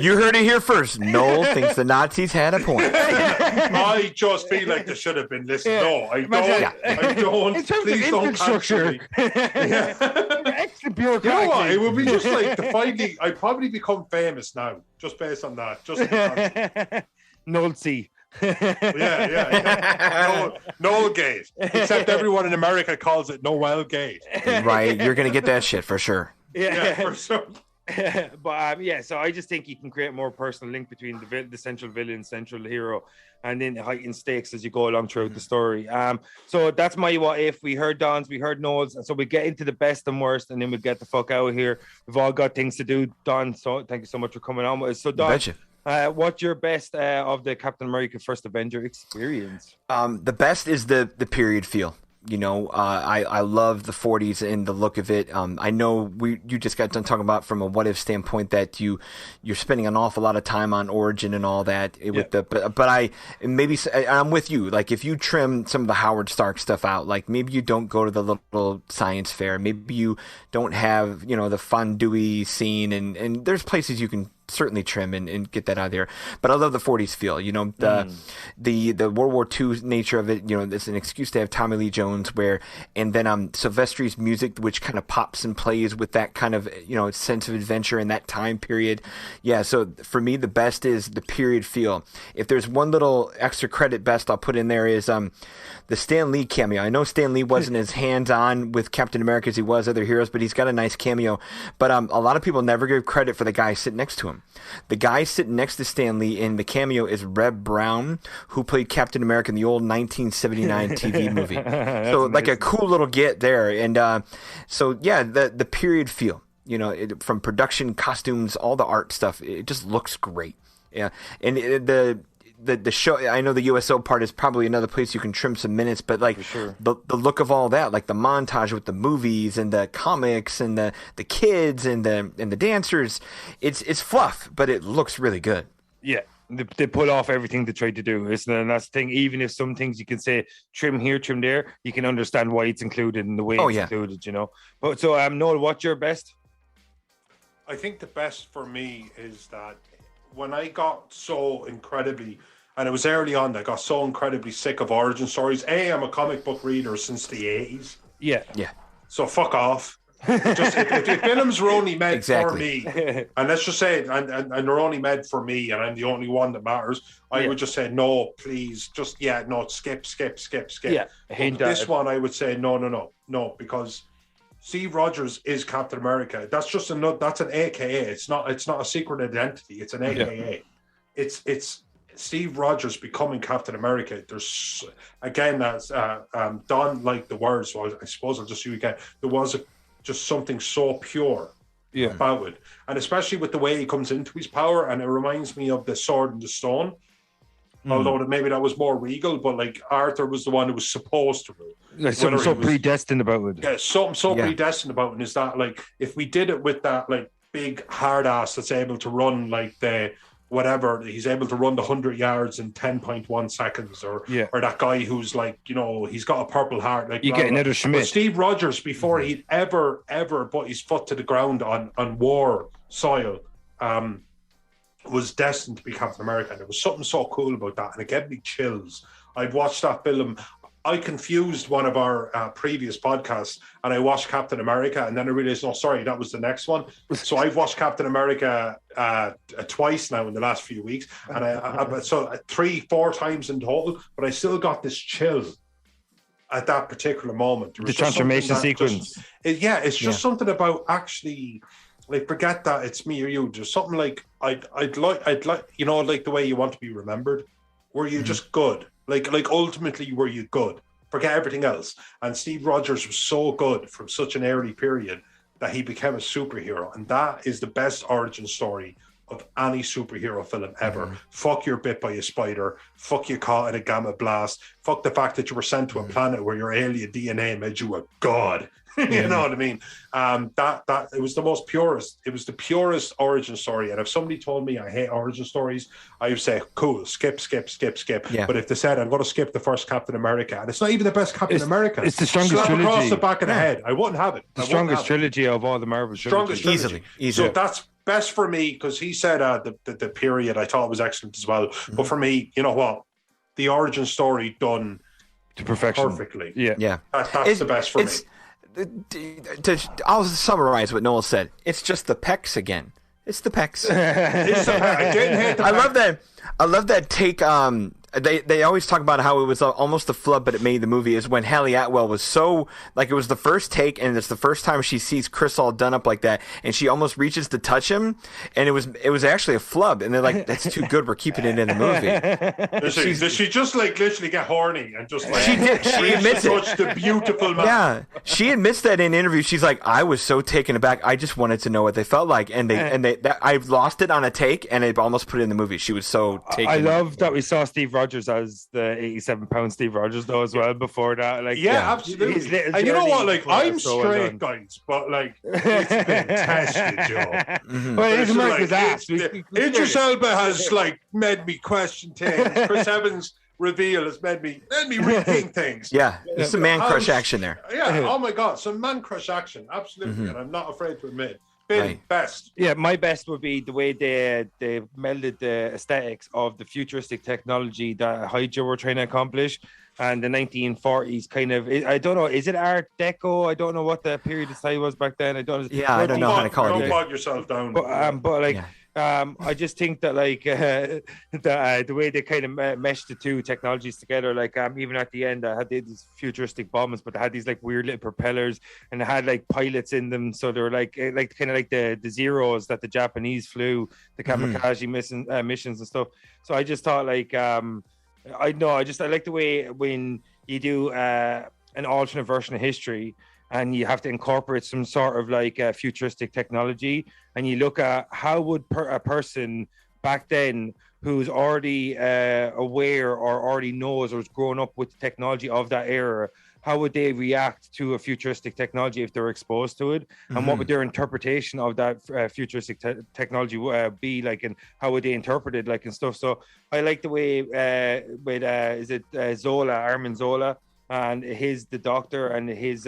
You heard it here first. Noel thinks the Nazis had a point. I just feel like there should have been this. Yeah. No, I don't. In terms Please of don't infrastructure, extra bureaucratic. You know what? It would be just like to finally. I'd probably become famous now, just based on that. Just Nolte. Noel Gate. Except everyone in America calls it Noel Gate. Right, you're gonna get that shit for sure. Yeah, for sure. But so I just think you can create more personal link between the central villain, central hero, and then heighten stakes as you go along throughout the story. So that's my what if. We heard Don's, we heard Noel's, and so we get into the best and worst, and then we get the fuck out of here. We've all got things to do. Don, so thank you so much for coming on with us. So Don, what's your best of the Captain America First Avenger experience? The best is the period feel. You know, I love the 40s and the look of it. I know you just got done talking about from a what if standpoint that you're spending an awful lot of time on Origin and all that with I'm with you. Like if you trim some of the Howard Stark stuff out, like maybe you don't go to the little science fair, maybe you don't have the fondue scene, and there's places you can certainly trim and get that out of there. But I love the 40s feel. You know, the World War II nature of it. You know, it's an excuse to have Tommy Lee Jones and then Silvestri's music, which kind of pops and plays with that kind of, you know, sense of adventure in that time period. Yeah, so for me, the best is the period feel. If there's one little extra credit best I'll put in there is the Stan Lee cameo. I know Stan Lee wasn't as hands-on with Captain America as he was other heroes, but he's got a nice cameo. But a lot of people never give credit for the guy sitting next to him. The guy sitting next to Stan Lee in the cameo is Reb Brown, who played Captain America in the old 1979 TV movie. So like a cool little get there. And so, yeah, the period feel, you know, from production, costumes, all the art stuff, it just looks great. Yeah, and the show, I know the USO part is probably another place you can trim some minutes, but like the look of all that, like the montage with the movies and the comics and the kids and the dancers, it's fluff, but it looks really good. Yeah, they pull off everything they tried to do, isn't it? And that's the thing. Even if some things you can say trim here, trim there, you can understand why it's included and the way it's included. You know. But so, Noel, what's your best? I think the best for me is that when I got so incredibly, and it was early on, I got so incredibly sick of origin stories. I'm a comic book reader since the 80s. Yeah. So fuck off. Just if films were only made for me, and let's just say it, and they're only made for me, and I'm the only one that matters, I would just say no, please, just skip. Yeah, this one I would say no, because Steve Rogers is Captain America. That's an AKA. It's not a secret identity. It's an AKA. It's Steve Rogers becoming Captain America. There's again, as Don liked the words, so I suppose I'll just use again. There was just something so pure about it, and especially with the way he comes into his power, and it reminds me of the Sword and the Stone. Although maybe that was more regal, but like Arthur was the one who was supposed to rule. Like something so predestined about it. Yeah, something so predestined about it is that like if we did it with that like big hard ass that's able to run like he's able to run the 100 yards in 10.1 seconds, or that guy who's like, you know, he's got a purple heart. Like you get another Schmidt. But Steve Rogers, before he'd ever put his foot to the ground on war soil, was destined to be Captain America. And there was something so cool about that, and it gave me chills. I'd watched that film. I confused one of our previous podcasts, and I watched Captain America, and then I realized, that was the next one. So I've watched Captain America twice now in the last few weeks, and I so 3-4 times in total, but I still got this chill at that particular moment. The transformation sequence. It's just something about actually, like, forget that it's me or you. There's something like I'd like, you know, like the way you want to be remembered. Were you just good? Like ultimately, were you good? Forget everything else. And Steve Rogers was so good from such an early period that he became a superhero, and that is the best origin story of any superhero film ever. Fuck you're bit by a spider. Fuck you caught in a gamma blast. Fuck the fact that you were sent to a planet where your alien DNA made you a god. You know what I mean? That it was the most purest. It was the purest origin story. And if somebody told me I hate origin stories, I would say, cool, skip. Yeah. But if they said I'm going to skip the first Captain America, and it's not even the best Captain America, it's the strongest trilogy across the back of the head, I wouldn't have it. The strongest trilogy of all the Marvel trilogies. Easily. So that's best for me, because he said the period I thought was excellent as well. But for me, you know what? The origin story done to perfection, perfectly. Yeah. That's the best for me. I'll summarize what Noel said. It's just the pecs again. It's the pecs. I love that take. They always talk about how it was almost a flub, but it made the movie. Is when Hallie Atwell was so, like, it was the first take, and it's the first time she sees Chris all done up like that, and she almost reaches to touch him, and it was actually a flub, and they're like, that's too good, we're keeping it in the movie. Does she just like literally get horny and just like she admits touch the beautiful man? Yeah, she admits that in interviews. She's like, I was so taken aback. I just wanted to know what they felt like, and I lost it on a take, and I almost put it in the movie. She was so taken. I love that we saw Steve Rogers as the 87-pound Steve Rogers though as well before that. Like, absolutely. And you know what? Like, I'm straight, guys, but like, it's been tested, Joe. Well, it's America's ass. Idris Elba has like made me question things. Chris Evans' reveal has made me rethink things. Yeah, there's some man crush action there. Yeah. Oh my God, some man crush action. Absolutely, and I'm not afraid to admit. Bin, Right. best. Yeah, my best would be the way they melded the aesthetics of the futuristic technology that Hydra were trying to accomplish, and the 1940s kind of. I don't know. Is it Art Deco? I don't know what the period of time was back then. I don't. Yeah, I don't know how to call it Don't either. bog yourself down. But like. Yeah. I just think that like the way they kind of meshed the two technologies together, like even at the end, I had these futuristic bombs, but they had these like weird little propellers, and they had like pilots in them, so they were like kind of like the Zeros that the Japanese flew, the kamikaze missions and stuff. So I just thought like I like the way when you do an alternate version of history, and you have to incorporate some sort of like futuristic technology, and you look at how would a person back then who's already aware or already knows or has grown up with the technology of that era, how would they react to a futuristic technology if they're exposed to it, and what would their interpretation of that futuristic technology be like, and how would they interpret it like and stuff. So I like the way with Zola, Armin Zola, and the doctor and his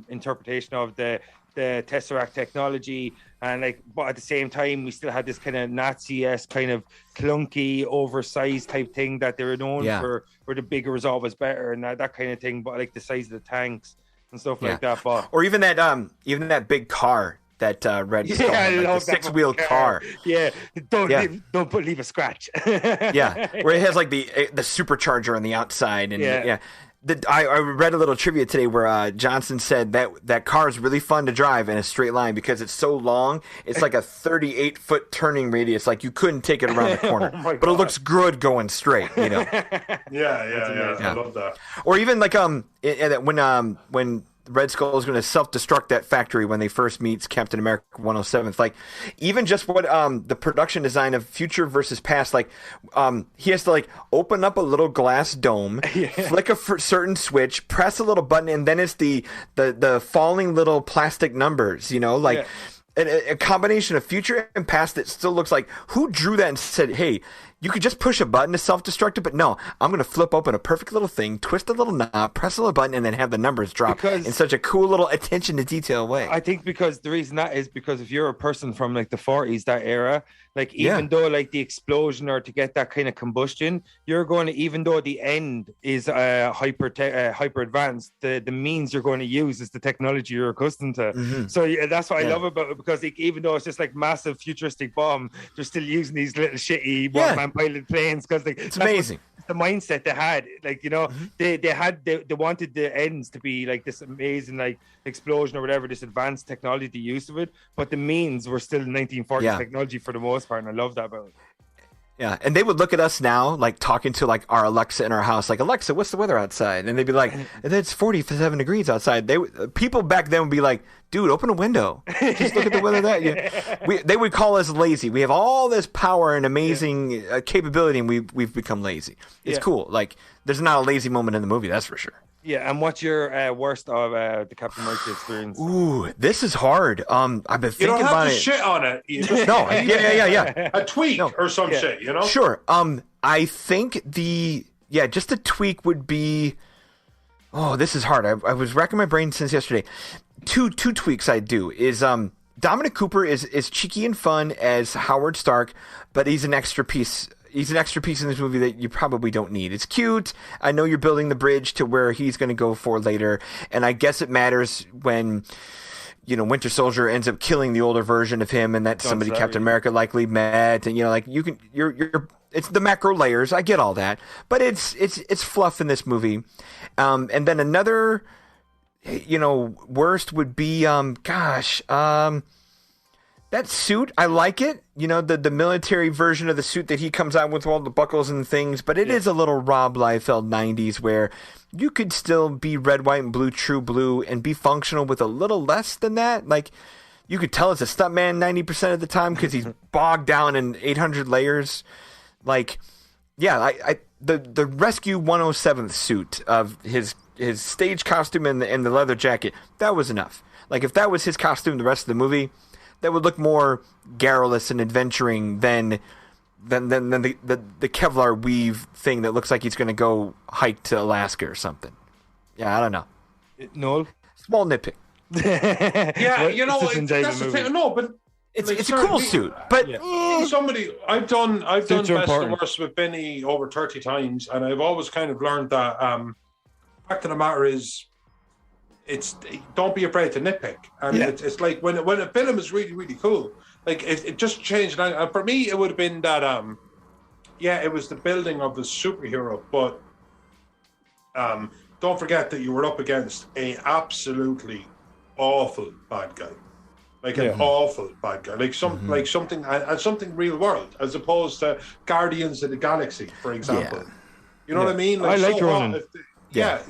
interpretation of the Tesseract technology, and like, but at the same time we still had this kind of Nazi-esque kind of clunky, oversized type thing that they were known for, where the bigger result was better and that kind of thing. But like the size of the tanks and stuff like that. But or even that big car that Red Skull, like the six-wheeled car. Yeah, don't leave a scratch. Yeah, where it has like the supercharger on the outside, and I read a little trivia today where Johnson said that car is really fun to drive in a straight line because it's so long. It's like a 38-foot turning radius. Like you couldn't take it around the corner, but it looks good going straight. You know. Yeah. I love that. Or even like when Red Skull is going to self-destruct that factory when they first meets Captain America 107th. Like, even just what the production design of future versus past, like, he has to like open up a little glass dome, flick a certain switch, press a little button, and then it's the falling little plastic numbers. You know, like. A combination of future and past that still looks like, who drew that and said, hey, you could just push a button to self-destruct it, but no, I'm going to flip open a perfect little thing, twist a little knob, press a little button, and then have the numbers drop in such a cool little attention to detail way. I think because the reason that is because if you're a person from like the 40s, that era, like even though like the explosion or to get that kind of combustion, you're going to, even though the end is hyper advanced, the means you're going to use is the technology you're accustomed to. So that's what I love about it, because like, even though it's just like massive futuristic bomb, they're still using these little shitty one-man pilot planes, because like, it's amazing. The mindset they had, like, you know, they wanted the ends to be like this amazing like explosion or whatever, this advanced technology, the use of it, but the means were still 1940s technology for the most part, and I love that about it. Yeah, and they would look at us now, like talking to like our Alexa in our house, like, Alexa, what's the weather outside? And they'd be like, it's 47 degrees outside. People back then would be like, dude, open a window. Just look at the weather. They would call us lazy. We have all this power and amazing capability, and we've become lazy. It's cool. Like, there's not a lazy moment in the movie, that's for sure. Yeah, and what's your worst of the Captain America experience? Ooh, this is hard. I've been thinking about it. You don't have to shit on it. You just yeah. A tweak or some shit, you know? Sure. I think just a tweak would be. Oh, this is hard. I was racking my brain since yesterday. Two tweaks I'd do is Dominic Cooper is cheeky and fun as Howard Stark, but he's an extra piece. He's an extra piece in this movie that you probably don't need. It's cute. I know you're building the bridge to where he's going to go for later, and I guess it matters when, you know, Winter Soldier ends up killing the older version of him, and that's somebody Captain America likely met, and you know, like you're it's the macro layers. I get all that, but it's fluff in this movie. And then another, you know, worst would be that suit, I like it. You know, the military version of the suit that he comes out with all the buckles and things, but it is a little Rob Liefeld 90s where you could still be red, white, and blue, true blue, and be functional with a little less than that. Like, you could tell it's a stuntman 90% of the time because he's bogged down in 800 layers. Like, yeah, the Rescue 107th suit of his stage costume and the leather jacket, that was enough. Like, if that was his costume the rest of the movie, that would look more garrulous and adventuring than the Kevlar weave thing that looks like he's going to go hike to Alaska or something. Yeah, I don't know. Noel? Small nitpick. Yeah, you know, that's the thing. No, but It's Like, a sorry, cool we- suit, but I've done Suits best are and important. worst with Vinny over 30 times, and I've always kind of learned that fact of the matter is, don't be afraid to nitpick. And it's like when a film is really, really cool, like it just changed. And for me, it would have been that it was the building of the superhero, but don't forget that you were up against a absolutely awful bad guy. Like an awful bad guy, like something real world, as opposed to Guardians of the Galaxy, for example. Yeah. You know what I mean? Like, I like so Ronan.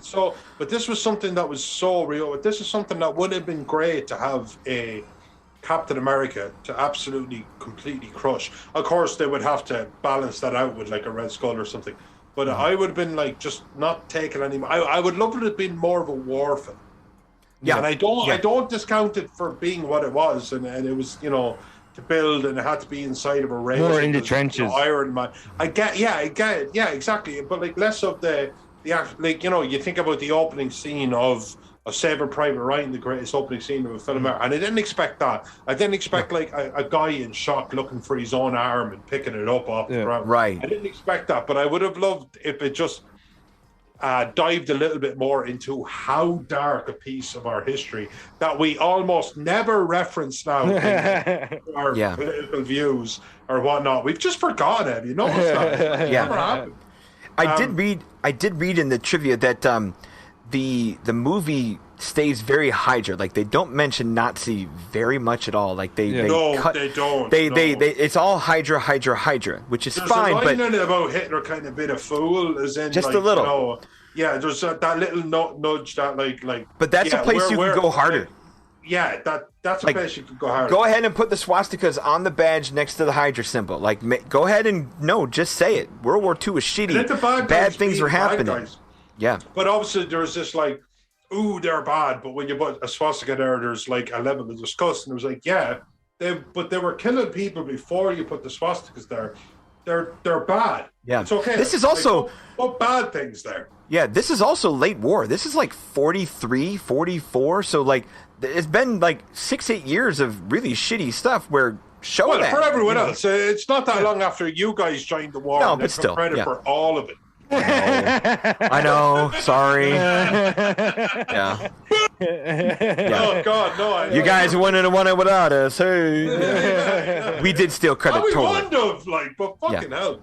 So, but this was something that was so real. This is something that would have been great to have a Captain America to absolutely, completely crush. Of course, they would have to balance that out with like a Red Skull or something. But I would have been like just not taking any. I would love it to have been more of a war film. yeah, And I don't discount it for being what it was, and it was, to build, and it had to be inside of a race. More in the It was, trenches. Iron Man. I get it. Yeah, exactly. But like less of the act, like, you think about the opening scene of Saving Private Ryan, the greatest opening scene of a film ever, and I didn't expect that. I didn't expect like a guy in shock looking for his own arm and picking it up off the ground. Right. I didn't expect that, but I would have loved if it just dived a little bit more into how dark a piece of our history that we almost never reference now in our political views or whatnot. We've just forgotten it. You know what's that? It's never happened. I did read in the trivia that the movie stays very Hydra. Like they don't mention Nazi very much at all. Like they cut, they don't. They it's all Hydra, which is There's fine. a line But in it about Hitler kind of being a fool, as in just like, a little. There's that little nudge that like. But that's a place you can go harder. That's a place you can go harder. Go ahead and put the swastikas on the badge next to the Hydra symbol. Like, go ahead and just say it. World War II was shitty. Let the bad Bad guys things be were bad happening. guys. Yeah. But obviously there's this like, ooh, they're bad. But when you put a swastika there, there's like a level of disgust. And it was like, they were killing people before you put the swastikas there. They're bad. Yeah. It's okay. This is also put bad things there. Yeah, this is also late war. This is like 43, 44. So like it's been like 6-8 years of really shitty stuff where showing that. For everyone else, it's not that long after you guys joined the war. No, and but took still, credit for all of it. I know. Sorry. Yeah. Oh God, no! You guys wouldn't have won it without us. Hey. We did steal credit. We Totally. would have, like, but fucking hell.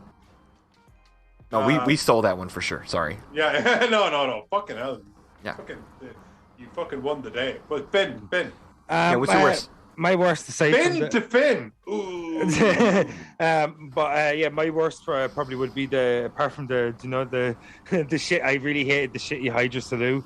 No, we stole that one for sure. Sorry. Yeah, no, fucking hell. Yeah. You fucking won the day. But Ben. Yeah, what's your worst? My worst to say. Ben to Finn. Ooh. My worst probably would be apart from the shit. I really hated the shitty Hydra salute.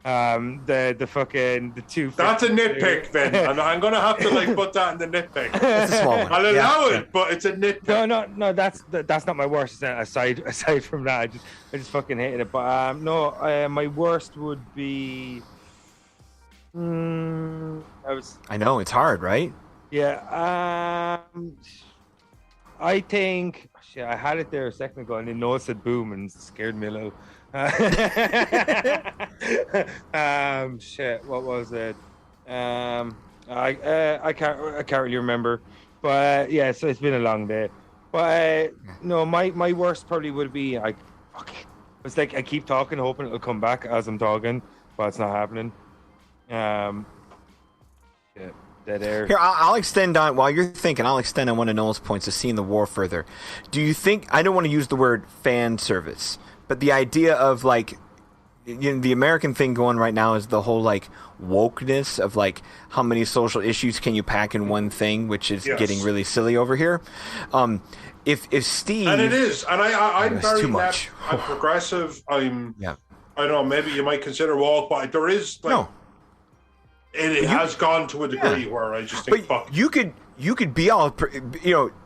The two. That's a nitpick, Ben. And I'm gonna have to like put that in the nitpick. That's a small one. I'll allow it, but it's a nitpick. No. That's not my worst. Aside from that, I just fucking hated it. But my worst would be. I know it's hard, right? Yeah. I think. Shit, I had it there a second ago, and then Noel said "boom" and scared me a little. Shit. What was it? I can't really remember. But yeah, so it's been a long day. But no, my worst probably would be it's like I keep talking, hoping it'll come back as I'm talking, but it's not happening. Dead air. Here, I'll extend on while you're thinking. I'll extend on one of Noel's points of seeing the war further. Do you think? I don't want to use the word fan service, but the idea of like, the American thing going right now is the whole like wokeness of like how many social issues can you pack in one thing, which is getting really silly over here. If Steve, and it is, and I'm very too much. I'm progressive. I don't know. Maybe you might consider woke, but there is like. No. It has gone to a degree where I just think, but you could be all,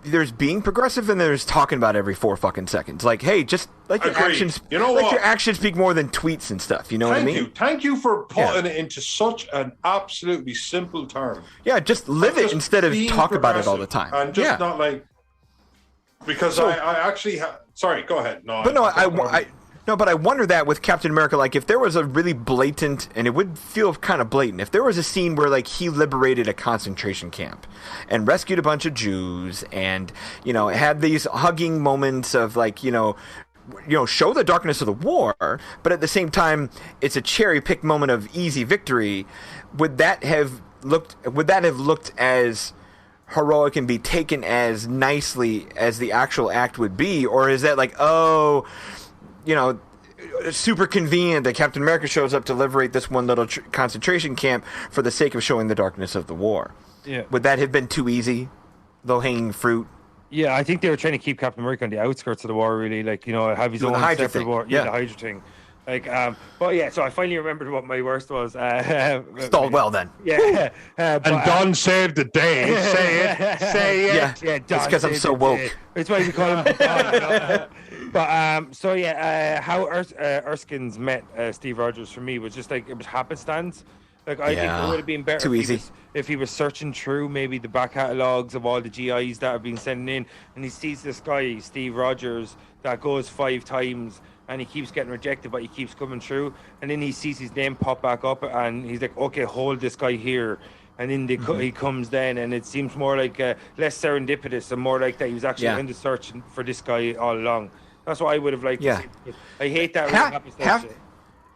there's being progressive and there's talking about every 4 fucking seconds. Like, hey, just like your actions, your actions speak more than tweets and stuff. You know what I mean? Thank you for putting it into such an absolutely simple term. Yeah, just live it instead of talk about it all the time. And just not like, because I actually sorry, go ahead. No, but No, but I wonder that with Captain America, like if there was a really blatant, and it would feel kind of blatant, if there was a scene where like he liberated a concentration camp and rescued a bunch of Jews, and had these hugging moments of like show the darkness of the war, but at the same time it's a cherry picked moment of easy victory. Would that have looked as heroic and be taken as nicely as the actual act would be, or is that like, super convenient that Captain America shows up to liberate this one little concentration camp for the sake of showing the darkness of the war? Yeah. Would that have been too easy, low-hanging fruit? Yeah, I think they were trying to keep Captain America on the outskirts of the war, really, like, have his Doing own the Hydra separate thing. war. Yeah. The Hydra thing. Like, but yeah, so I finally remembered what my worst was. Stalled well then. Yeah. And Don saved the day. Say it. Say it. Yeah, Yeah, it's because I'm so woke. It's why we call him Don. But so yeah, how Erskines met Steve Rogers for me was just like, it was happenstance. Like, I think it would have been better Too easy. If he was searching through maybe the back catalogs of all the GIs that have been sending in, and he sees this guy, Steve Rogers, that goes 5 times, and he keeps getting rejected, but he keeps coming through, and then he sees his name pop back up, and he's like, okay, hold this guy here. And then he comes then, and it seems more like less serendipitous and more like that he was actually in the search for this guy all along. That's what I would have liked to see. I hate that.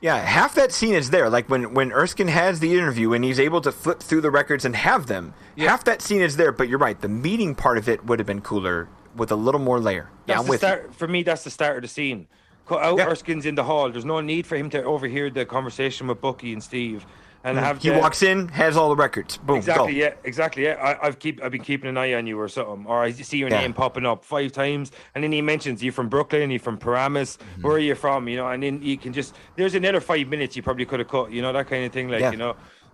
Half that scene is there. Like when Erskine has the interview and he's able to flip through the records and have them, half that scene is there. But you're right, the meeting part of it would have been cooler with a little more layer. I'm with you. For me, that's the start of the scene. Cut out Erskine's in the hall. There's no need for him to overhear the conversation with Bucky and Steve. And he walks in, has all the records. Boom. Exactly. Go. Yeah. Exactly. Yeah. I've been keeping an eye on you or something, or I see your name popping up 5 times, and then he mentions you from Brooklyn, you from Paramus. Where are you from? And then you can just. There's another 5 minutes you probably could have cut. That kind of thing. Like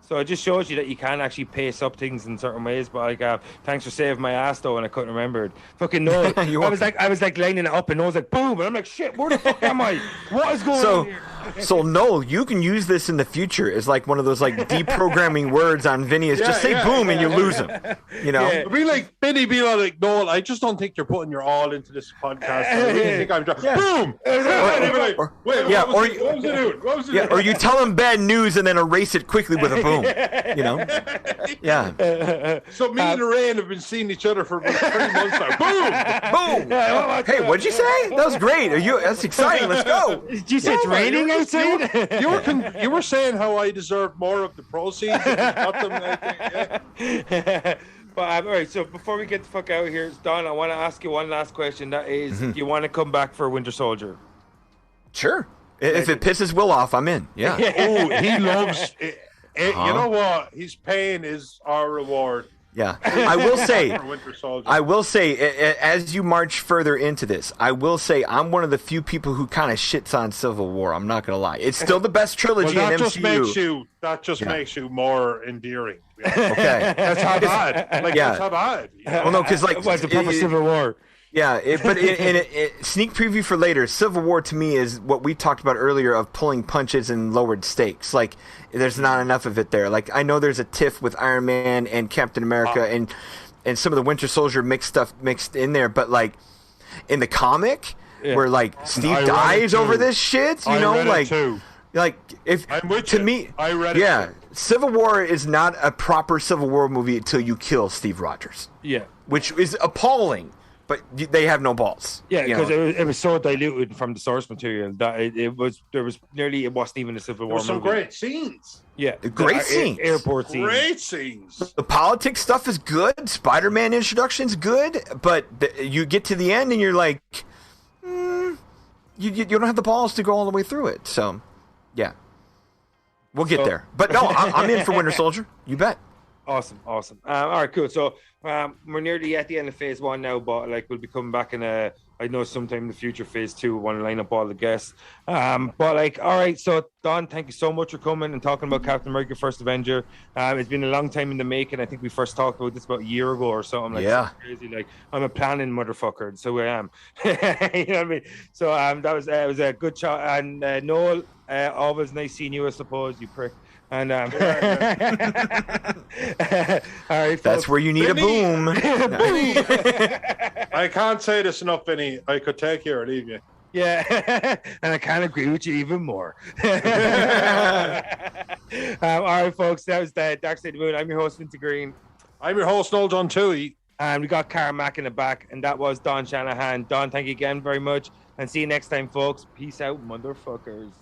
So it just shows you that you can actually pace up things in certain ways. But like, thanks for saving my ass though, and I couldn't remember it. Fucking Noel. I was like lining it up, and Noel's like boom, and I'm like shit. Where the fuck am I? What is going on here? So Noel, you can use this in the future as like one of those like deprogramming words on Vinny. Is just say boom and you lose him. It'd be like Vinny being like, Noel, I just don't think you're putting your all into this podcast. I really think I'm boom. What was it doing? Or you tell him bad news and then erase it quickly with a boom. So me and Lorraine have been seeing each other for about 3 months now. Boom. Hey, what'd you say? That was great. That's exciting. Let's go. Did you say it's raining outside? You were saying how I deserve more of the proceeds. If you got them, I think, But all right, so before we get the fuck out of here, Don, I want to ask you one last question. That is, do you want to come back for Winter Soldier? Sure. If it pisses Will off, I'm in. Yeah. Oh, he loves it. You know what? His pain is our reward. Yeah, I will say, as you march further into this, I will say I'm one of the few people who kind of shits on Civil War. I'm not gonna lie; it's still the best trilogy in MCU. That just makes you more endearing. Okay, that's how bad. That's how bad. Well, no, because like what's the proper Civil War? Yeah, but in a sneak preview for later, Civil War to me is what we talked about earlier of pulling punches and lowered stakes. Like, there's not enough of it there. Like, I know there's a tiff with Iron Man and Captain America and some of the Winter Soldier mixed in there, but like in the comic where like Steve dies over this shit, like if I'm with to you. me, I read it. Civil War is not a proper Civil War movie until you kill Steve Rogers. Yeah, which is appalling. But they have no balls. Yeah, because it was so diluted from the source material that it wasn't even a Civil War movie. Some great scenes. Yeah, great scenes. Airport scenes. Great scenes. The politics stuff is good. Spider-Man introduction's good, but you get to the end and you're like, you don't have the balls to go all the way through it. So, yeah, we'll get there. But no, I'm in for Winter Soldier. You bet. Awesome. All right, cool. So we're nearly at the end of Phase One now, but like we'll be coming back in I know sometime in the future, Phase Two. We want to line up all the guests. But like, all right. So Don, thank you so much for coming and talking about Captain America: First Avenger. It's been a long time in the making. I think we first talked about this about a year ago or something. Like, yeah. Crazy. Like I'm a planning motherfucker, so I am. You know what I mean? So that was it was a good shot. And Noel, always nice seeing you, I suppose. You prick. And all right, that's where you need Vinny, a boom. I can't say this enough, Vinny. I could take you or leave you. Yeah, and I can't agree with you even more. All right, folks, that was the Dark Side of the Moon. I'm your host, Vince Green. I'm your host, Noel John Toohey. And we got Carmack in the back, and that was Don Shanahan. Don, thank you again very much. And see you next time, folks. Peace out, motherfuckers.